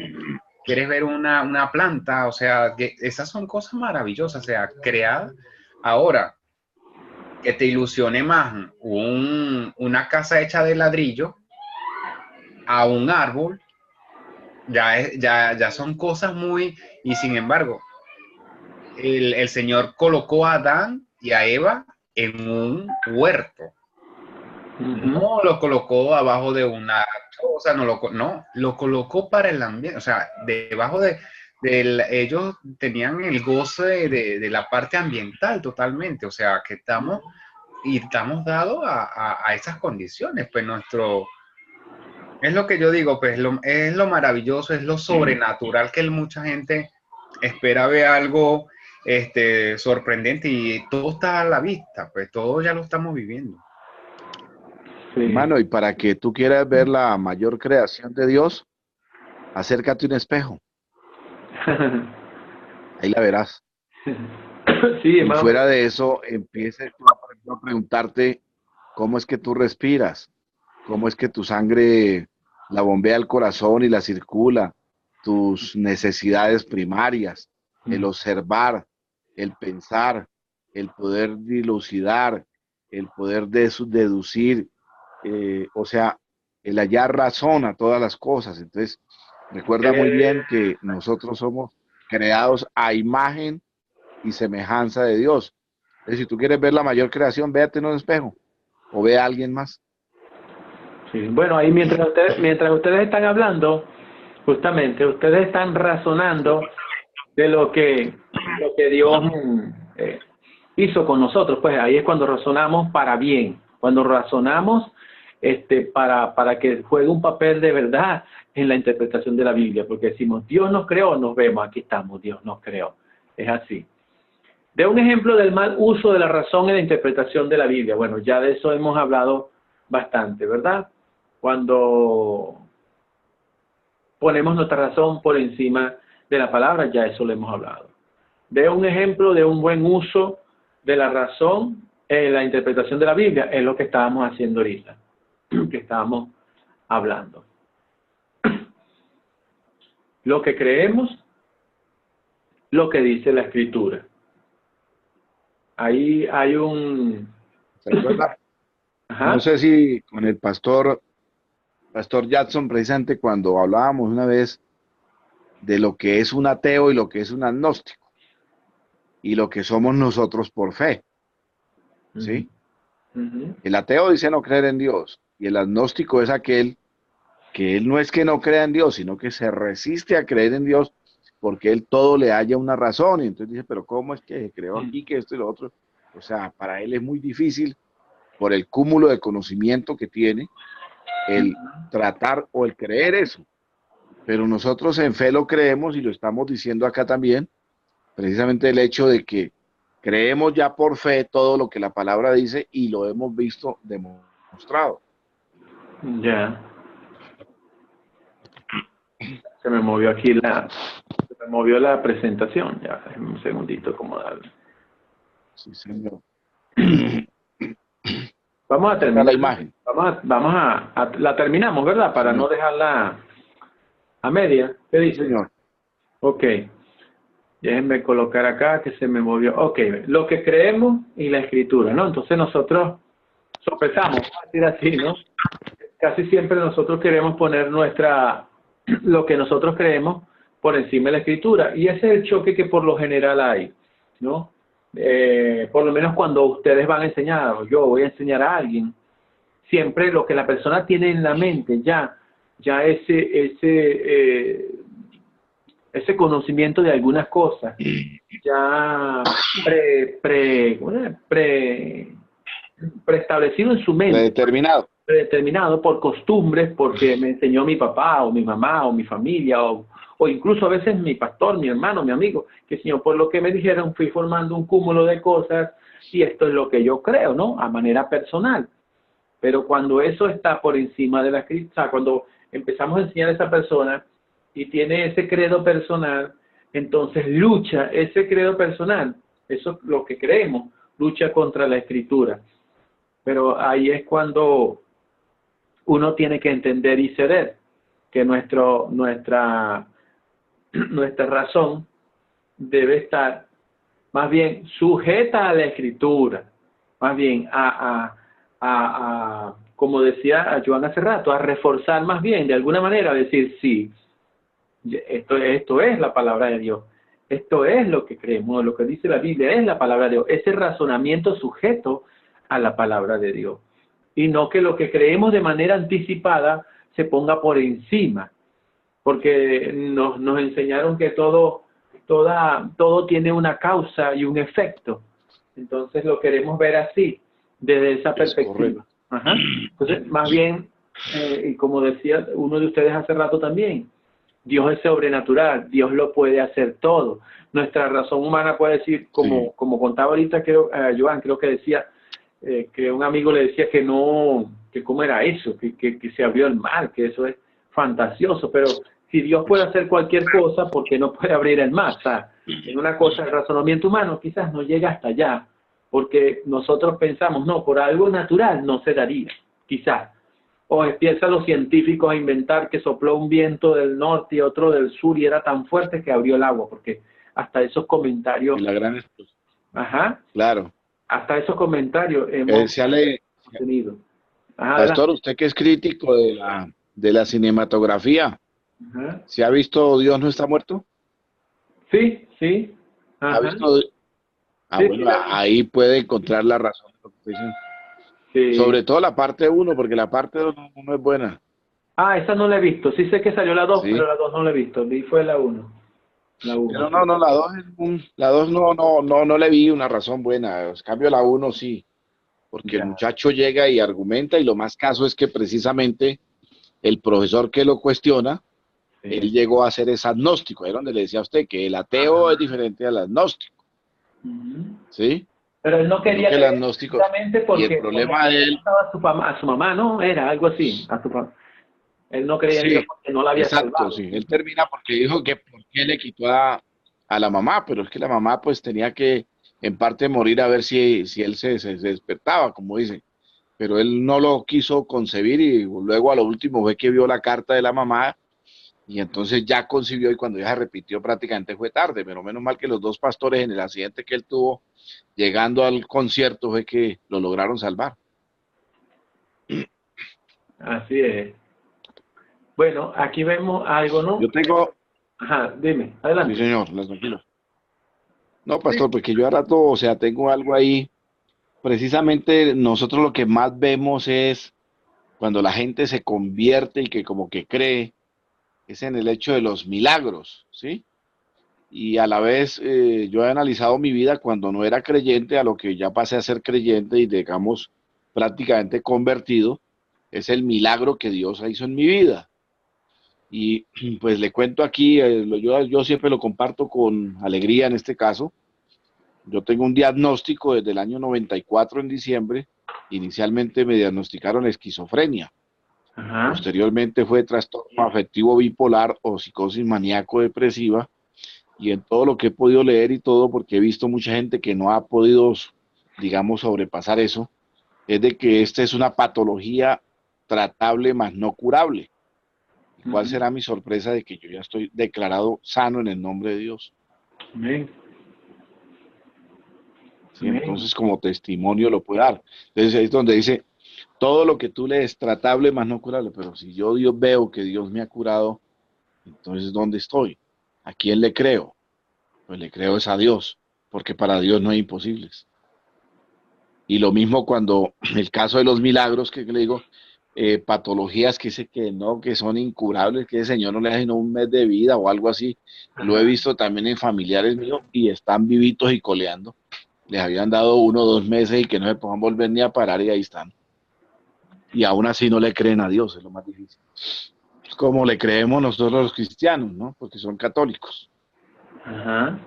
¿Quieres ver una planta? O sea, que esas son cosas maravillosas, o sea, creadas. Ahora, que te ilusione más una casa hecha de ladrillo a un árbol, ya son cosas muy... Y sin embargo, el Señor colocó a Adán y a Eva en un huerto. No lo colocó abajo de una cosa, no, lo colocó para el ambiente, o sea, debajo ellos tenían el goce de la parte ambiental totalmente, o sea, que estamos dados a esas condiciones, pues es lo que yo digo, pues es lo maravilloso, es lo sobrenatural que mucha gente espera ver algo sorprendente y todo está a la vista, pues todo ya lo estamos viviendo. Sí. Hermano, y para que tú quieras ver la mayor creación de Dios, acércate a un espejo. Ahí la verás. Sí, Y hermano. fuera de eso, empieces tú, por ejemplo, a preguntarte cómo es que tú respiras, cómo es que tu sangre la bombea al corazón y la circula, tus necesidades primarias, el observar, el pensar, el poder dilucidar, el poder deducir, o sea, el hallar razón a todas las cosas. Entonces, recuerda muy bien que nosotros somos creados a imagen y semejanza de Dios. Entonces, si tú quieres ver la mayor creación, véate en un espejo o ve a alguien más. Sí. Bueno, ahí mientras ustedes están hablando, justamente, ustedes están razonando de lo que Dios hizo con nosotros. Pues ahí es cuando razonamos para bien, cuando razonamos para que juegue un papel de verdad en la interpretación de la Biblia, porque decimos, Dios nos creó, nos vemos, aquí estamos, Dios nos creó. Es así. De un ejemplo del mal uso de la razón en la interpretación de la Biblia. Bueno, ya de eso hemos hablado bastante, ¿verdad? Cuando ponemos nuestra razón por encima de la palabra, ya eso lo hemos hablado. De un ejemplo de un buen uso de la razón en la interpretación de la Biblia, es lo que estábamos haciendo ahorita, que estábamos hablando. Lo que creemos, lo que dice la Escritura. Ahí hay un... ¿Se acuerda? Ajá. No sé si con el pastor Jackson, precisamente cuando hablábamos una vez de lo que es un ateo y lo que es un agnóstico, y lo que somos nosotros por fe, ¿sí? El ateo dice no creer en Dios, y el agnóstico es aquel que él no es que no crea en Dios, sino que se resiste a creer en Dios porque él todo le halla una razón, y entonces dice, pero ¿cómo es que se creó aquí, que esto y lo otro? O sea, para él es muy difícil, por el cúmulo de conocimiento que tiene, el tratar o el creer eso. Pero nosotros en fe lo creemos y lo estamos diciendo acá también, precisamente el hecho de que creemos ya por fe todo lo que la palabra dice y lo hemos visto demostrado. Ya. Se me movió aquí la presentación. Ya, un segundito, como darle. Sí, señor. Vamos a Saca terminar la imagen. Vamos a la terminamos, ¿verdad? Para no dejarla a media. ¿Qué Sí, dice? señor. Ok. Déjenme colocar acá que se me movió. Ok, lo que creemos y la Escritura, ¿no? Entonces nosotros sopesamos, vamos a decir así, ¿no? Casi siempre nosotros queremos poner lo que nosotros creemos por encima de la Escritura. Y ese es el choque que por lo general hay, ¿no? Por lo menos cuando ustedes van a enseñar, o yo voy a enseñar a alguien, siempre lo que la persona tiene en la mente, ya ese conocimiento de algunas cosas, ya preestablecido en su mente, Predeterminado. predeterminado por costumbres, porque me enseñó mi papá o mi mamá o mi familia o incluso a veces mi pastor, mi hermano, mi amigo, que Señor, por lo que me dijeron fui formando un cúmulo de cosas y esto es lo que yo creo, ¿no? A manera personal. Pero cuando eso está por encima de la Escritura, cuando empezamos a enseñar a esa persona y tiene ese credo personal, entonces lucha ese credo personal, eso es lo que creemos, lucha contra la Escritura. Pero ahí es cuando uno tiene que entender y ceder que nuestra razón debe estar más bien sujeta a la Escritura, más bien como decía Joan hace rato, a reforzar más bien, de alguna manera, decir, sí, esto es la palabra de Dios, esto es lo que creemos, lo que dice la Biblia es la palabra de Dios, ese razonamiento sujeto a la palabra de Dios, y no que lo que creemos de manera anticipada se ponga por encima, porque nos enseñaron que todo tiene una causa y un efecto, entonces lo queremos ver así, desde esa perspectiva. Ajá. Entonces, más bien, y como decía uno de ustedes hace rato también, Dios es sobrenatural, Dios lo puede hacer todo. Nuestra razón humana puede decir, como contaba ahorita, creo, Joan, creo que decía, que un amigo le decía que no, que cómo era eso, que se abrió el mar, que eso es fantasioso, pero si Dios puede hacer cualquier cosa, ¿por qué no puede abrir el mar? O sea, en una cosa, el razonamiento humano quizás no llega hasta allá, porque nosotros pensamos, no, por algo natural no se daría, quizás. O empiezan los científicos a inventar que sopló un viento del norte y otro del sur y era tan fuerte que abrió el agua, porque hasta esos comentarios... Y la gran explosión. Ajá. Claro. Hasta esos comentarios hemos tenido. Ajá, Pastor, usted que es crítico de la cinematografía, ajá. ¿se ha visto Dios no está muerto? Sí, sí. Ajá. ¿Ha visto? Sí, bueno, sí, ahí puede encontrar la razón de lo que estoy diciendo. sí. Sobre todo la parte 1, porque la parte 2 no es buena. Ah, esa no la he visto. Sí sé que salió la 2, ¿Sí? pero la 2 no la he visto. Vi fue la 1. La 1. Pero no, la 2 no le vi una razón buena. En cambio, la 1 sí. Porque el muchacho llega y argumenta, y lo más caso es que precisamente el profesor que lo cuestiona, él llegó a ser ese agnóstico. Era donde le decía a usted que el ateo es diferente al agnóstico. ¿Sí? Pero él no quería que el creer agnóstico, porque y el problema de él... a su mamá, ¿no? Era algo así. Él no creía en Dios porque no la había salvado. Sí. Él termina porque dijo que por qué le quitó a la mamá, pero es que la mamá pues tenía que en parte morir a ver si él se despertaba, como dicen. Pero él no lo quiso concebir, y luego a lo último fue que vio la carta de la mamá y entonces ya concibió, y cuando ya se repitió prácticamente fue tarde, pero menos mal que los dos pastores en el accidente que él tuvo llegando al concierto fue que lo lograron salvar. Así es. Bueno, aquí vemos algo, ¿no? Yo tengo... Ajá, dime, adelante. Sí, señor, tranquilo. No, pastor, porque yo a rato, o sea, tengo algo ahí. Precisamente nosotros lo que más vemos es cuando la gente se convierte y que como que cree, es en el hecho de los milagros, ¿sí? Y a la vez yo he analizado mi vida cuando no era creyente a lo que ya pasé a ser creyente y digamos prácticamente convertido, es el milagro que Dios hizo en mi vida. Y pues le cuento aquí, yo siempre lo comparto con alegría en este caso. Yo tengo un diagnóstico desde el año 94 en diciembre. Inicialmente me diagnosticaron esquizofrenia. Ajá. Posteriormente fue trastorno afectivo bipolar o psicosis maníaco-depresiva. Y en todo lo que he podido leer y todo, porque he visto mucha gente que no ha podido, digamos, sobrepasar eso, es de que esta es una patología tratable más no curable. ¿Y cuál será mi sorpresa de que yo ya estoy declarado sano en el nombre de Dios? Amén. Sí, entonces como testimonio lo puede dar. Entonces ahí es donde dice, todo lo que tú lees tratable más no curable, pero si yo veo que Dios me ha curado, entonces ¿dónde estoy? ¿A quién le creo? Pues le creo es a Dios, porque para Dios no hay imposibles. Y lo mismo cuando el caso de los milagros, que le digo, patologías que dice que no, que son incurables, que el Señor no le da sino un mes de vida o algo así. Lo he visto también en familiares míos y están vivitos y coleando. Les habían dado 1 o 2 meses y que no se puedan volver ni a parar, y ahí están. Y aún así no le creen a Dios, es lo más difícil. Como le creemos nosotros los cristianos, ¿no? Porque son católicos. Ajá.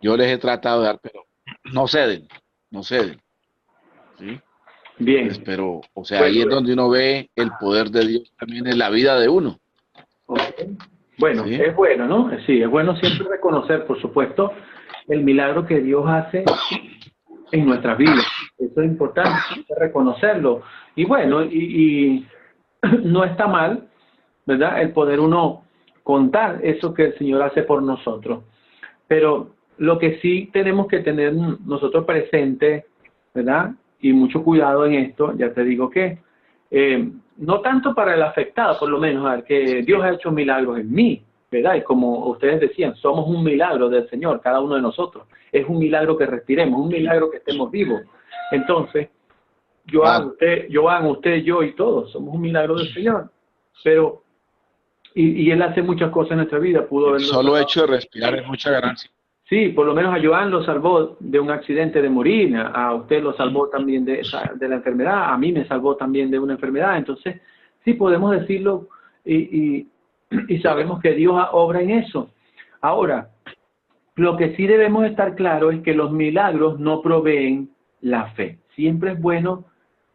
Yo les he tratado de dar, pero no ceden. ¿Sí? Bien. Pues, pero, o sea, ahí es donde uno ve el poder de Dios también en la vida de uno. Okay. Bueno, ¿Sí? es bueno, ¿no? Sí, es bueno siempre reconocer, por supuesto, el milagro que Dios hace en nuestras vidas. Eso es importante, reconocerlo. Y bueno, y no está mal, ¿verdad? El poder uno contar eso que el Señor hace por nosotros. Pero lo que sí tenemos que tener nosotros presente, ¿verdad? Y mucho cuidado en esto, ya te digo que, no tanto para el afectado, por lo menos, al que Dios ha hecho milagros en mí, ¿verdad? Y como ustedes decían, somos un milagro del Señor, cada uno de nosotros. Es un milagro que respiremos, un milagro que estemos vivos. Entonces, Joan, usted, yo y todos somos un milagro del Señor. Pero, y Él hace muchas cosas en nuestra vida. Pudo haberlo solo hecho de respirar es mucha ganancia. Sí, por lo menos a Joan lo salvó de un accidente de morir, a usted lo salvó también de la enfermedad, a mí me salvó también de una enfermedad. Entonces, sí podemos decirlo y y sabemos que Dios obra en eso. Ahora, lo que sí debemos estar claro es que los milagros no proveen la fe. Siempre es bueno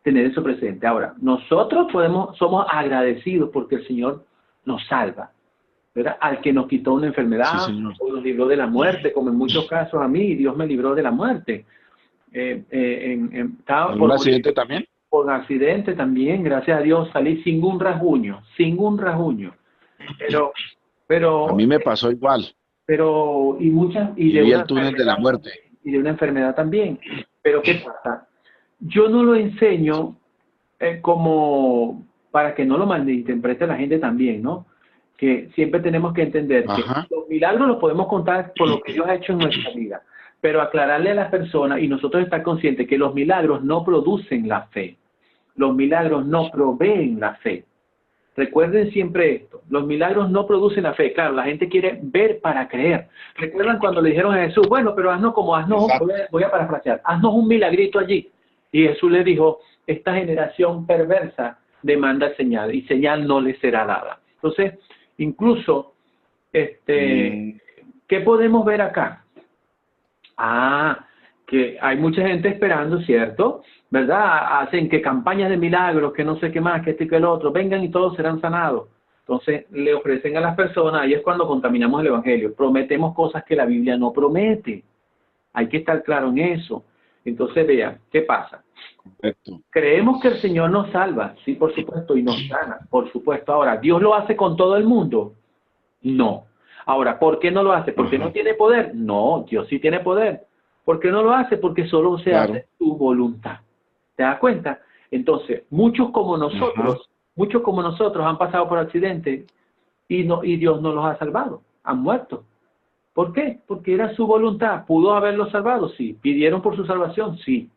tener eso presente. Ahora, nosotros somos agradecidos porque el Señor nos salva, ¿verdad? Al que nos quitó una enfermedad, Sí, o nos libró de la muerte, como en muchos casos a mí, Dios me libró de la muerte. ¿Algún accidente también? Por accidente también, gracias a Dios, salí sin un rasguño. Pero A mí me pasó igual. Y vi el túnel de la muerte. Y de una enfermedad también. Pero ¿qué pasa? Yo no lo enseño como para que no lo malinterprete la gente también, ¿no? Que siempre tenemos que entender que los milagros los podemos contar por lo que Dios ha hecho en nuestra vida, pero aclararle a las personas y nosotros estar conscientes que los milagros no producen la fe. Los milagros no proveen la fe. Recuerden siempre esto, los milagros no producen la fe. Claro, la gente quiere ver para creer. ¿Recuerdan cuando le dijeron a Jesús, bueno, pero haznos, voy a parafrasear, haznos un milagrito allí? Y Jesús le dijo, esta generación perversa demanda señal, y señal no le será dada. Entonces, incluso, ¿qué podemos ver acá? Que hay mucha gente esperando, ¿cierto? ¿Verdad? Hacen que campañas de milagros, que no sé qué más, que esto y que el otro, vengan y todos serán sanados. Entonces le ofrecen a las personas, ahí es cuando contaminamos el evangelio, prometemos cosas que la Biblia no promete. Hay que estar claro en eso. Entonces vean, ¿qué pasa? Correcto. Creemos que el Señor nos salva, sí, por supuesto, y nos sana, por supuesto. Ahora, ¿Dios lo hace con todo el mundo? No. Ahora, ¿por qué no lo hace? ¿Porque no tiene poder? No, Dios sí tiene poder. ¿Por qué no lo hace? Porque solo se hace su voluntad. ¿Te das cuenta? Entonces, muchos como nosotros han pasado por accidente y Dios no los ha salvado, han muerto. ¿Por qué? Porque era su voluntad. ¿Pudo haberlos salvado? Sí. ¿Pidieron por su salvación? Sí.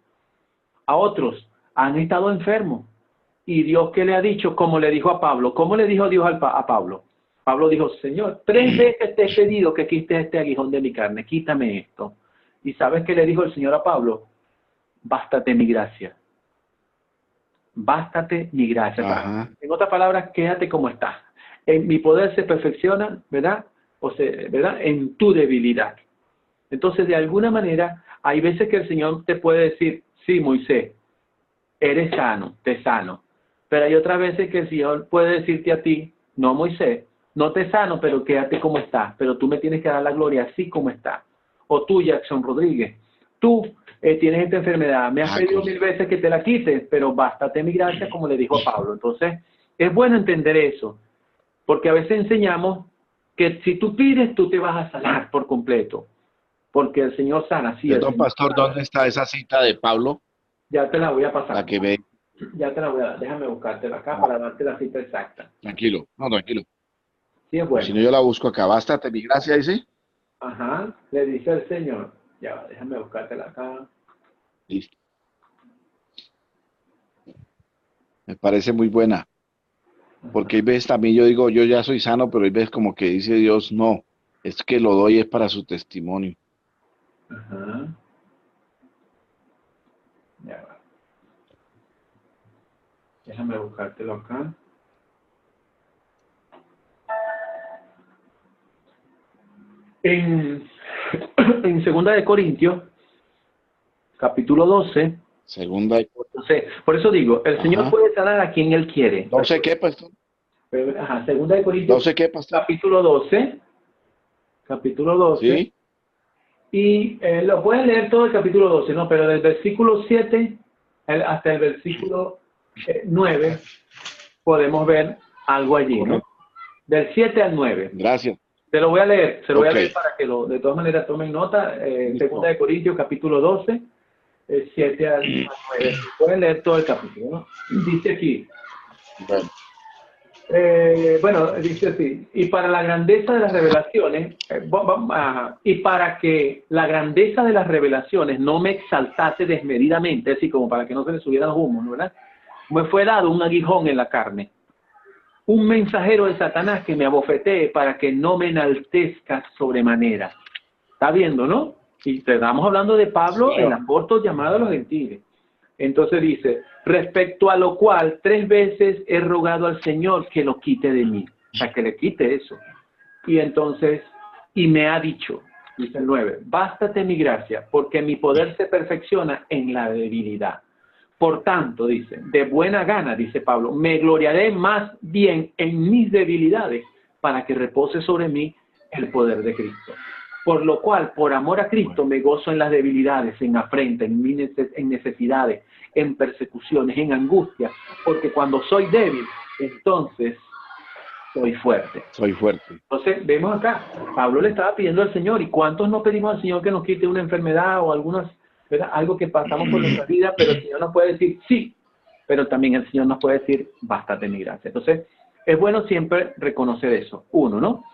A otros han estado enfermos. ¿Y Dios qué le ha dicho? Como le dijo a Pablo. ¿Cómo le dijo Dios a Pablo? Pablo dijo, Señor, 3 veces te he pedido que quites este aguijón de mi carne, quítame esto. ¿Y sabes qué le dijo el Señor a Pablo? Bástate mi gracia. Bástate mi gracia. En otras palabras, quédate como estás. En mi poder se perfecciona, ¿verdad? ¿Verdad? En tu debilidad. Entonces, de alguna manera, hay veces que el Señor te puede decir, sí, Moisés, eres sano, te sano. Pero hay otras veces que el Señor puede decirte a ti, no, Moisés, no te sano, pero quédate como estás. Pero tú me tienes que dar la gloria así como estás. O tú, Jackson Rodríguez, tú tienes esta enfermedad, me has pedido 1000 veces que te la quites, pero bástate mi gracia, como le dijo a Pablo. Entonces, es bueno entender eso, porque a veces enseñamos que si tú pides, tú te vas a sanar por completo, porque el Señor sana. Sí, Perdón, pastor, ¿dónde está esa cita de Pablo? Ya te la voy a pasar. La que ve. Ya te la voy a dar, déjame buscártela acá para darte la cita exacta. Tranquilo, tranquilo. Sí, es bueno. Si no, yo la busco acá. Bástate mi gracia, dice. Ajá, le dice el Señor. Ya va, déjame buscártela acá. Listo. Me parece muy buena. Porque hay veces también yo digo, yo ya soy sano, pero hay veces como que dice Dios, no, es que lo doy es para su testimonio. Ajá. Ya va. Déjame buscártelo acá. En 2 de Corintios, capítulo 12. Segunda de Corintios. Entonces, por eso digo, el Señor puede sanar a quien Él quiere. No sé qué, pastor. Ajá, 2 de Corintios. No sé qué, pastor. Capítulo 12. Capítulo 12. Sí. Y lo pueden leer todo el capítulo 12, ¿no? Pero del versículo 7 hasta el versículo 9 podemos ver algo allí, ¿no? Del 7 al 9. Gracias. Te lo voy a leer, se lo voy a leer para que de todas maneras tomen nota. 2 de Corintios, capítulo 12, 7 al 9. Pueden leer todo el capítulo, ¿no? Dice aquí. Bueno, dice así, y para la grandeza de las revelaciones, y para que la grandeza de las revelaciones no me exaltase desmedidamente, así como para que no se le subieran los humos, ¿verdad? Me fue dado un aguijón en la carne, un mensajero de Satanás que me abofetee para que no me enaltezca sobremanera. ¿Está viendo, no? Y estamos hablando de Pablo, el apóstol llamado a los gentiles. Entonces dice, respecto a lo cual 3 veces he rogado al Señor que lo quite de mí. O sea, que le quite eso. Y entonces, y me ha dicho, dice el 9, bástate mi gracia, porque mi poder se perfecciona en la debilidad. Por tanto, dice, de buena gana, dice Pablo, me gloriaré más bien en mis debilidades, para que repose sobre mí el poder de Cristo. Por lo cual, por amor a Cristo, me gozo en las debilidades, en afrenta, en necesidades, en persecuciones, en angustia, porque cuando soy débil, entonces soy fuerte. Soy fuerte. Entonces, vemos acá, Pablo le estaba pidiendo al Señor, ¿y cuántos no pedimos al Señor que nos quite una enfermedad o algunas, ¿verdad? Algo que pasamos por nuestra vida, pero el Señor nos puede decir sí, pero también el Señor nos puede decir, bástate mi gracia. Entonces, es bueno siempre reconocer eso, uno, ¿no?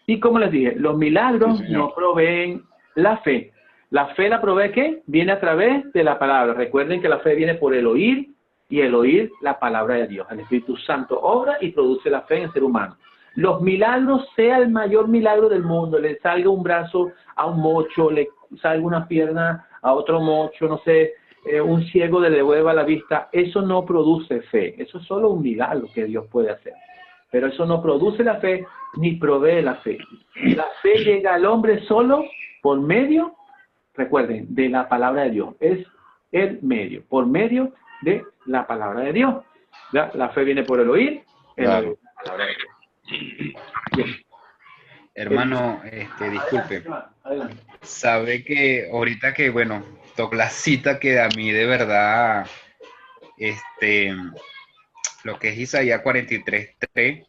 Y como les dije, los milagros no proveen la fe. ¿La fe la provee qué? Viene a través de la palabra. Recuerden que la fe viene por el oír, y el oír la palabra de Dios. El Espíritu Santo obra y produce la fe en el ser humano. Los milagros, sea el mayor milagro del mundo, le salga un brazo a un mocho, le salga una pierna a otro mocho, no sé, un ciego le devuelva la vista, eso no produce fe. Eso es solo un milagro que Dios puede hacer. Pero eso no produce la fe ni provee la fe. La fe llega al hombre solo por medio, recuerden, de la palabra de Dios. Es el medio, por medio de la palabra de Dios. ¿Ya? La fe viene por el oír, Claro. la palabra de Dios. Bien. Hermano, disculpe. Adelante. Sabe que ahorita que, bueno, tocó la cita que a mí de verdad, lo que es Isaías 43:3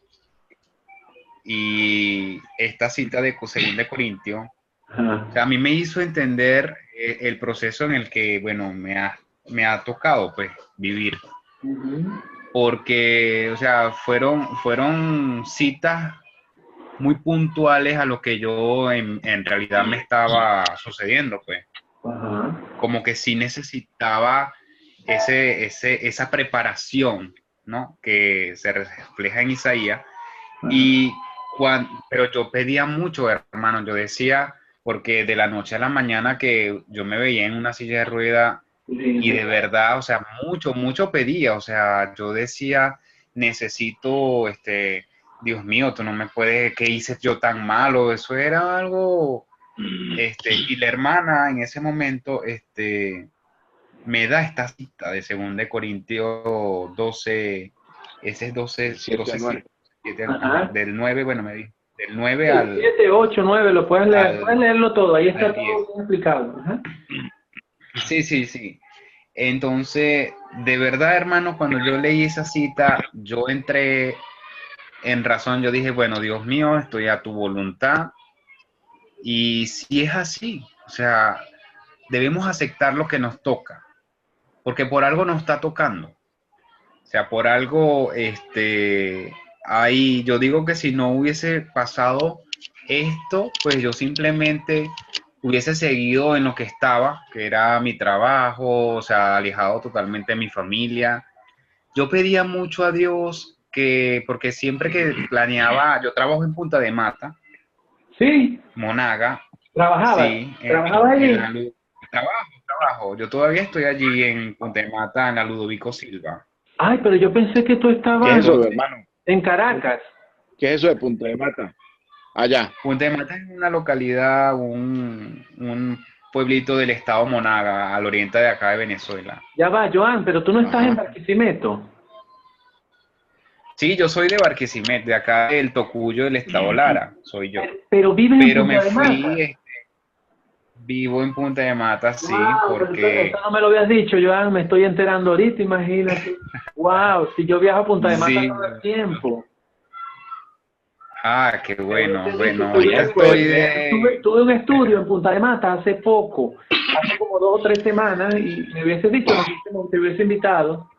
y esta cita de 2 de Corintios, o sea, a mí me hizo entender el proceso en el que, bueno, me ha tocado, pues, vivir. Porque, o sea, fueron citas muy puntuales a lo que yo en realidad me estaba sucediendo, pues. Como que sí necesitaba esa preparación, ¿no? Que se refleja en Isaías. Pero yo pedía mucho, hermano, yo decía, porque de la noche a la mañana que yo me veía en una silla de rueda y de verdad, o sea, mucho pedía, o sea, yo decía, necesito, Dios mío, tú no me puedes, ¿qué hice yo tan malo? Eso era algo, y la hermana en ese momento, me da esta cita de 2 de Corintios 12, ese es 12, 7, del 9, bueno, me dijo, del 9 al 7, 8, 9, lo puedes leer, puedes leerlo todo, ahí está todo bien explicado. Sí. Entonces, de verdad, hermano, cuando yo leí esa cita, yo entré en razón, yo dije, bueno, Dios mío, estoy a tu voluntad. Y si es así, o sea, debemos aceptar lo que nos toca, porque por algo nos está tocando. O sea, por algo, yo digo que si no hubiese pasado esto, pues yo simplemente hubiese seguido en lo que estaba, que era mi trabajo, o sea, alejado totalmente de mi familia. Yo pedía mucho a Dios porque siempre que planeaba, yo trabajo en Punta de Mata, Sí. Monaga. ¿Trabajabas? Sí, ¿Trabajabas allí? Trabajo. Yo todavía estoy allí en Punta de Mata, en la Ludovico Silva. Ay, pero yo pensé que tú ¿Qué estabas es eso, hermano? en Caracas. ¿Qué es eso de Punta de Mata? Allá. Punta de Mata es una localidad, un pueblito del estado Monaga, al oriente de acá de Venezuela. Ya va, Joan, pero tú no estás en Barquisimeto. Sí, yo soy de Barquisimeto, de acá del Tocuyo, del estado Lara, soy yo. Pero vives en Punta me de fui, Mata. vivo en Punta de Mata, sí, Wow, porque... eso no me lo habías dicho, Joan, me estoy enterando ahorita, imagínate. Wow, si yo viajo a Punta de Mata todo el tiempo. Ah, qué bueno. Tuve, Estoy de... tuve un estudio en Punta de Mata hace poco, hace como 2 o 3 semanas, y me hubiese dicho, te hubiese invitado.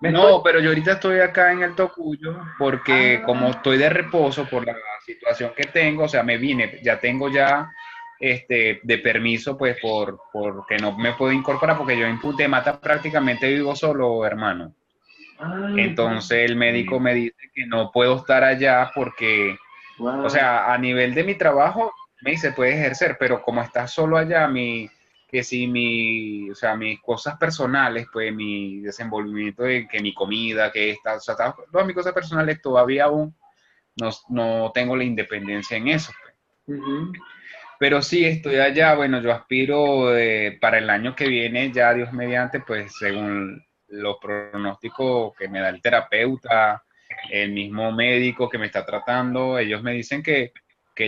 No, pero yo ahorita estoy acá en el Tocuyo porque como estoy de reposo por la situación que tengo, o sea, me vine, ya tengo de permiso, pues, porque no me puedo incorporar porque yo en Punta de Mata prácticamente vivo solo, hermano. Entonces el médico me dice que no puedo estar allá porque, o sea, a nivel de mi trabajo me dice puedes ejercer, pero como estás solo allá, o sea, mis cosas personales, pues mi desenvolvimiento de que mi comida, que está, o sea, todas mis cosas personales todavía aún no tengo la independencia en eso. Pues. Pero sí, estoy allá, bueno, yo aspiro para el año que viene, ya Dios mediante, pues según los pronósticos que me da el terapeuta, el mismo médico que me está tratando, ellos me dicen que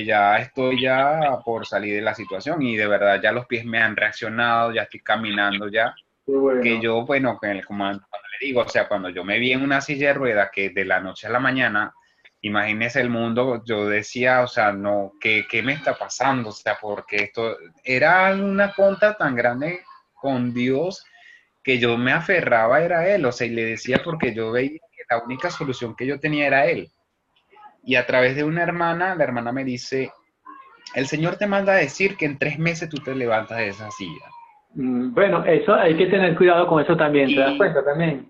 ya estoy ya por salir de la situación y de verdad ya los pies me han reaccionado, ya estoy caminando ya. Bueno. Que yo, bueno, cuando le digo, o sea, cuando yo me vi en una silla de ruedas que de la noche a la mañana, imagínese el mundo, yo decía, o sea, no, ¿qué me está pasando? O sea, porque esto era una contra tan grande con Dios que yo me aferraba era a Él, o sea, y le decía porque yo veía que la única solución que yo tenía era Él. Y a través de una hermana, la hermana me dice, el Señor te manda a decir que en 3 meses tú te levantas de esa silla. Bueno, eso hay que tener cuidado con eso también, ¿te das cuenta también?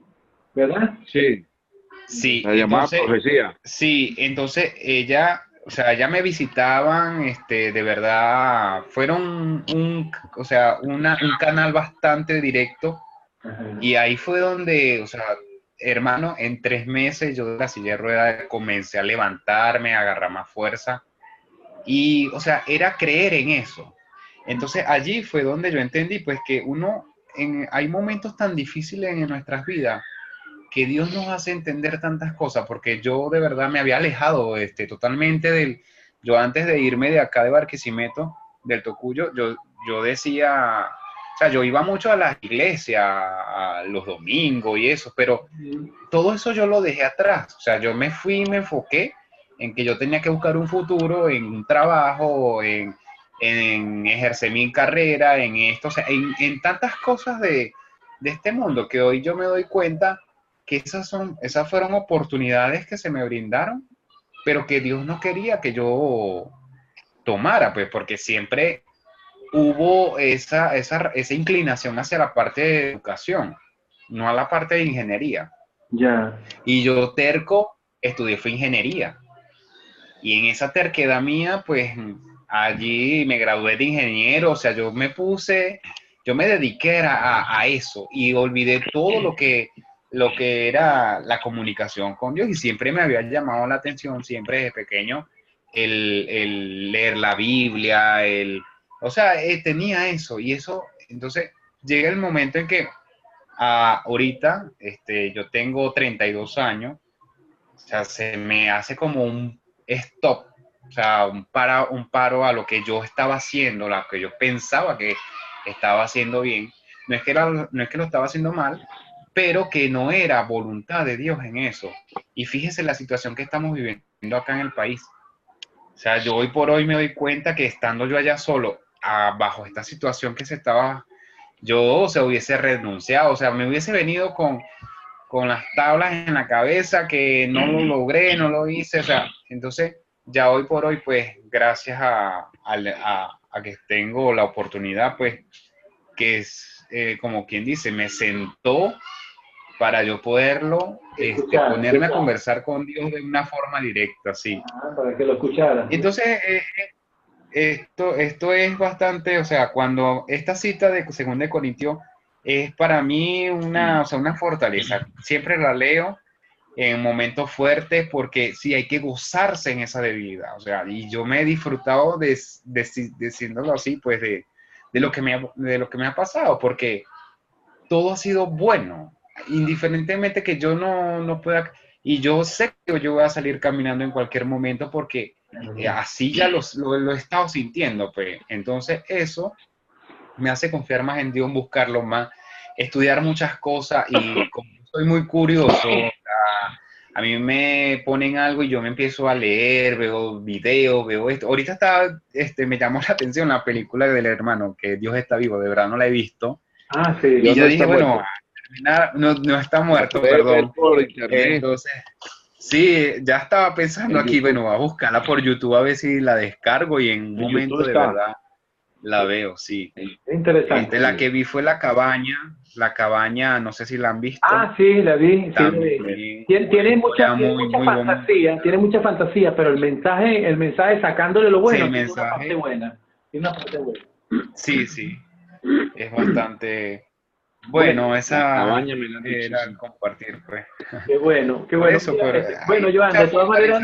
¿Verdad? Sí. Sí, La llamada profecía. Sí, entonces ella, o sea, ya me visitaban, de verdad, fueron un canal bastante directo. Y ahí fue donde, o sea, hermano, en 3 meses yo de la silla de ruedas comencé a levantarme, a agarrar más fuerza. Y, o sea, era creer en eso. Entonces allí fue donde yo entendí, pues, que hay momentos tan difíciles en nuestras vidas que Dios nos hace entender tantas cosas, porque yo de verdad me había alejado totalmente yo antes de irme de acá de Barquisimeto, del Tocuyo, yo decía, o sea, yo iba mucho a la iglesia, a los domingos y eso, pero todo eso yo lo dejé atrás, o sea, yo me fui y me enfoqué en que yo tenía que buscar un futuro, en un trabajo, en ejercer mi carrera, en esto, o sea, en tantas cosas de este mundo que hoy yo me doy cuenta que esas fueron oportunidades que se me brindaron, pero que Dios no quería que yo tomara, pues, porque siempre hubo esa inclinación hacia la parte de educación, no a la parte de ingeniería. Ya. Y yo terco estudié fue ingeniería. Y en esa terquedad mía, pues, allí me gradué de ingeniero, o sea, yo me dediqué a eso y olvidé todo lo que era la comunicación con Dios y siempre me había llamado la atención, siempre desde pequeño, el leer la Biblia, o sea, tenía eso y eso, entonces llega el momento en que ahorita yo tengo 32 años, o sea, se me hace como un stop, o sea, un paro a lo que yo estaba haciendo, lo que yo pensaba que estaba haciendo bien. No es que lo estaba haciendo mal, pero que no era voluntad de Dios en eso. Y fíjese la situación que estamos viviendo acá en el país. O sea, yo hoy por hoy me doy cuenta que estando yo allá solo, bajo esta situación que yo, o sea, hubiese renunciado, o sea, me hubiese venido con las tablas en la cabeza, que no lo logré, no lo hice, o sea, entonces ya hoy por hoy, pues, gracias a que tengo la oportunidad, pues, que es, como quien dice, me sentó para yo poderlo, ponerme a conversar con Dios de una forma directa, sí. Para que lo escuchara. Entonces, esto es bastante, o sea, cuando esta cita de 2 Corintios es para mí una fortaleza. Siempre la leo en momentos fuertes porque sí hay que gozarse en esa vida. O sea, y yo me he disfrutado diciéndolo así, pues de lo que me ha pasado, porque todo ha sido bueno, indiferentemente que yo no pueda, y yo sé que yo voy a salir caminando en cualquier momento porque así ya lo he estado sintiendo, pues. Entonces eso me hace confiar más en Dios, buscarlo más, estudiar muchas cosas y como soy muy curioso, a mí me ponen algo y yo me empiezo a leer, veo videos, veo esto. Ahorita me llamó la atención la película del hermano, que Dios está vivo, de verdad no la he visto. Ah, sí. Y yo dije, bueno, no está muerto, perdón. Entonces, sí, ya estaba pensando aquí, bueno, voy a buscarla por YouTube a ver si la descargo y en un momento de verdad la veo, sí. Interesante. La que vi fue La Cabaña, no sé si la han visto. Ah, sí, la vi. También, tiene mucha fantasía, tiene mucha fantasía, pero el mensaje sacándole lo bueno, sí, tiene una parte buena. Tiene una parte buena. Sí, es bastante. Bueno, esa cabaña me la han dicho, era sí. compartir, pues. Qué bueno, qué Por bueno. eso, pero Bueno, hay Joan, de muchas todas maneras, fortalezas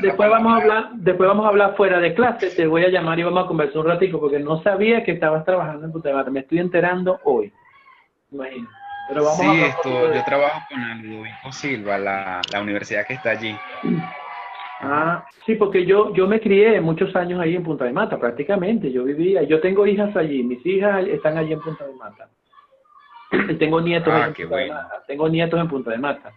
en después vamos a hablar fuera de clase, te voy a llamar y vamos a conversar un ratico, porque no sabía que estabas trabajando en Punta de Mata, me estoy enterando hoy, imagínate. Pero vamos a Sí, hablar un poquito de yo eso. trabajo con el Ludovico Silva, la universidad que está allí. Ajá. Ah, sí, porque yo me crié muchos años ahí en Punta de Mata, prácticamente, yo vivía, yo tengo hijas allí, mis hijas están allí en Punta de Mata, y tengo nietos ahí Ah, en qué Punta de bueno, Mata, tengo nietos en Punta de Mata.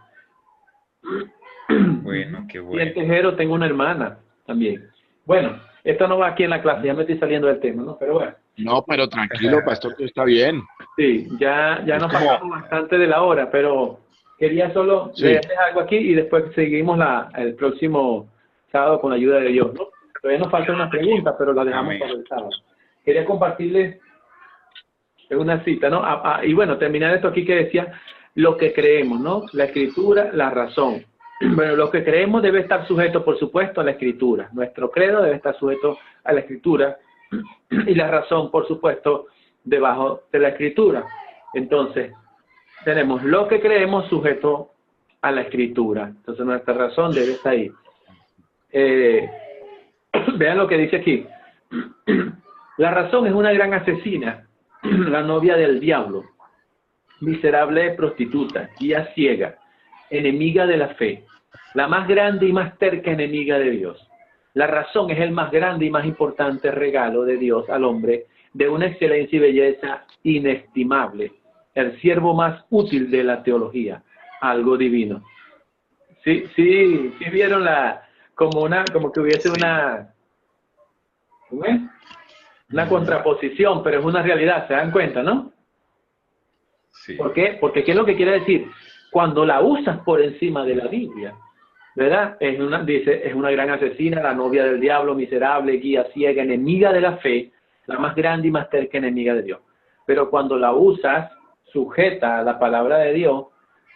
bueno, qué Y en bueno. Tejero tengo una hermana también. Bueno, esto no va aquí en la clase, ya me estoy saliendo del tema, ¿no? Pero bueno, No, pero tranquilo, pastor, todo está bien. sí, ya Es nos como, pasamos bastante de la hora, pero quería solo sí, leerles algo aquí y después seguimos el próximo sábado con la ayuda de Dios, ¿no? Todavía nos falta una pregunta, pero la dejamos Amén. para el sábado. Quería compartirles una cita, ¿no? Y bueno, terminar esto aquí que decía lo que creemos, ¿no? La escritura, la razón. Bueno, lo que creemos debe estar sujeto, por supuesto, a la escritura. Nuestro credo debe estar sujeto a la escritura y la razón, por supuesto, debajo de la escritura. Entonces, tenemos lo que creemos sujeto a la escritura. Entonces, nuestra razón debe estar ahí. Vean lo que dice aquí. La razón es una gran asesina, la novia del diablo, miserable prostituta, guía ciega, enemiga de la fe, la más grande y más terca enemiga de Dios. La razón es el más grande y más importante regalo de Dios al hombre, de una excelencia y belleza inestimable, el siervo más útil de la teología, algo divino. Sí vieron como que hubiese Sí, ¿cómo es? Una contraposición, pero es una realidad, ¿se dan cuenta, no? sí, ¿Por qué? Porque ¿qué es lo que quiere decir? Cuando la usas por encima de la Biblia, ¿verdad? Dice, es una gran asesina, la novia del diablo, miserable, guía ciega, enemiga de la fe, la más grande y más terca enemiga de Dios. Pero cuando la usas sujeta a la palabra de Dios,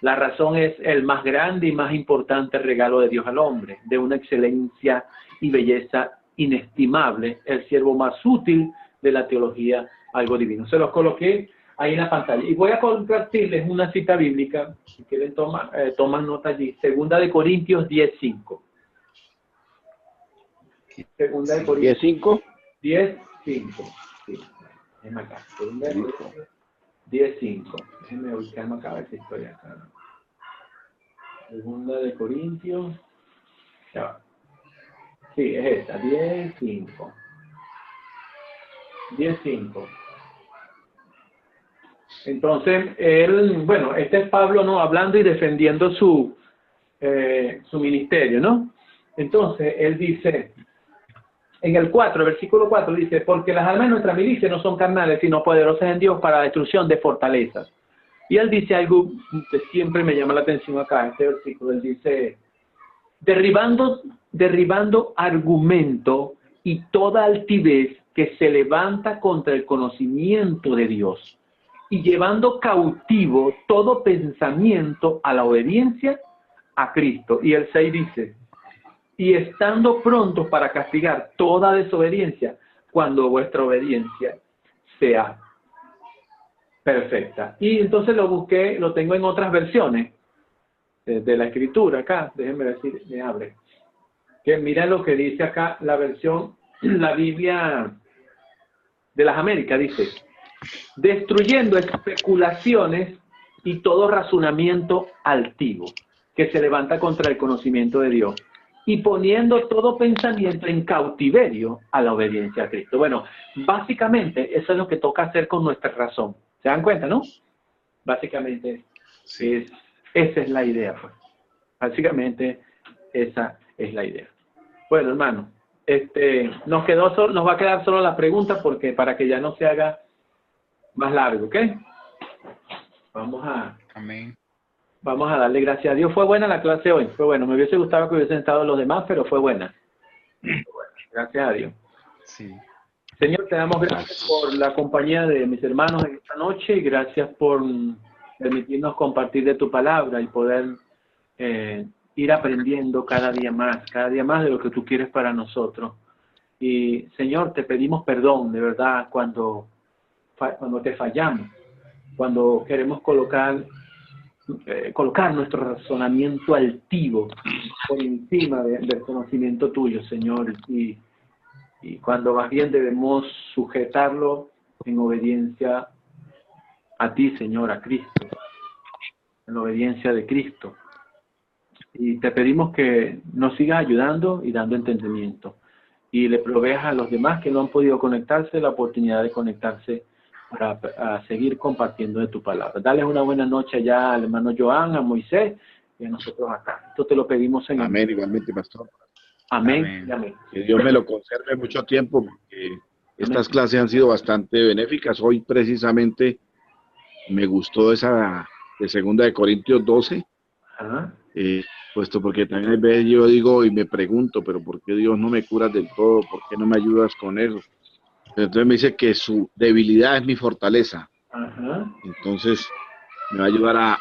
la razón es el más grande y más importante regalo de Dios al hombre, de una excelencia y belleza inestimable, el siervo más útil de la teología, algo divino. Se los coloqué ahí en la pantalla. Y voy a compartirles una cita bíblica, si quieren toman nota allí, Segunda de Corintios 10:5. Segunda de sí. Corintios 10:5. 10:5. Sí, déjenme acá. Segunda de Listo. Corintios 10:5. Déjenme ubicarme acá a ver si estoy acá. Segunda de Corintios. Ya va. Sí, es esta, 10:5. 10:5. Entonces, bueno, este es Pablo, ¿no? Hablando y defendiendo su ministerio, ¿no? Entonces, él dice, en el versículo 4, dice, porque las armas de nuestra milicia no son carnales, sino poderosas en Dios para la destrucción de fortalezas. Y él dice algo que siempre me llama la atención acá, este versículo, él dice, derribando argumento y toda altivez que se levanta contra el conocimiento de Dios y llevando cautivo todo pensamiento a la obediencia a Cristo. Y el 6 dice, y estando prontos para castigar toda desobediencia cuando vuestra obediencia sea perfecta. Y entonces lo busqué, lo tengo en otras versiones de la escritura acá, déjenme decir, me abre. Que mira lo que dice acá la versión, la Biblia de las Américas, dice, destruyendo especulaciones y todo razonamiento altivo que se levanta contra el conocimiento de Dios y poniendo todo pensamiento en cautiverio a la obediencia a Cristo. Bueno, básicamente eso es lo que toca hacer con nuestra razón. ¿Se dan cuenta, no? Básicamente Sí. esa es la idea, pues. Básicamente esa es la idea. Bueno, hermano, nos va a quedar solo la pregunta porque para que ya no se haga más largo, ¿ok? Amén. Vamos a darle gracias a Dios. Fue buena la clase hoy, fue bueno. Me hubiese gustado que hubiesen estado los demás, pero fue buena. Gracias a Dios. Sí. Señor, te damos gracias por la compañía de mis hermanos en esta noche y gracias por permitirnos compartir de tu palabra y poder ir aprendiendo cada día más de lo que tú quieres para nosotros. Y Señor, te pedimos perdón, de verdad, cuando te fallamos. cuando queremos colocar nuestro razonamiento altivo por encima del conocimiento tuyo, Señor, y cuando más bien debemos sujetarlo en obediencia a ti, Señor, a Cristo, en obediencia de Cristo. Y te pedimos que nos sigas ayudando y dando entendimiento. Y le proveas a los demás que no han podido conectarse la oportunidad de conectarse para seguir compartiendo de tu palabra. Dale una buena noche allá al hermano Joan, a Moisés y a nosotros acá. Esto te lo pedimos en Amén, igualmente, pastor. Amén. Amén. Y amén. Que Dios me lo conserve mucho tiempo, porque estas clases han sido bastante benéficas. Hoy precisamente me gustó esa de 2 Corintios 12, Ajá. puesto porque también hay veces yo digo y me pregunto, pero ¿por qué Dios no me curas del todo? ¿Por qué no me ayudas con eso? Entonces me dice que su debilidad es mi fortaleza. Ajá. Entonces me va a ayudar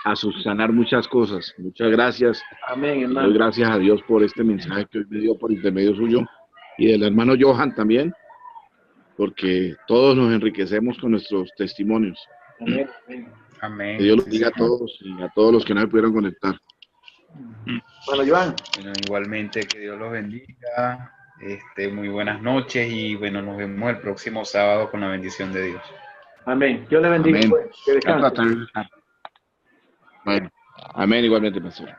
a subsanar muchas cosas. Muchas gracias. Amén, Y doy hermano. gracias a Dios por este mensaje que hoy me dio por intermedio suyo y del hermano Johan también, porque todos nos enriquecemos con nuestros testimonios. Amén. Amén. Amén. Que Dios los Sí, diga a señor. todos y a todos los que no se pudieron conectar. Bueno, Joan. Bueno, igualmente que Dios los bendiga. Muy buenas noches y bueno, nos vemos el próximo sábado con la bendición de Dios. Amén. Dios le bendiga. Amén. Pues, que descanse. Bueno, amén igualmente, pastor.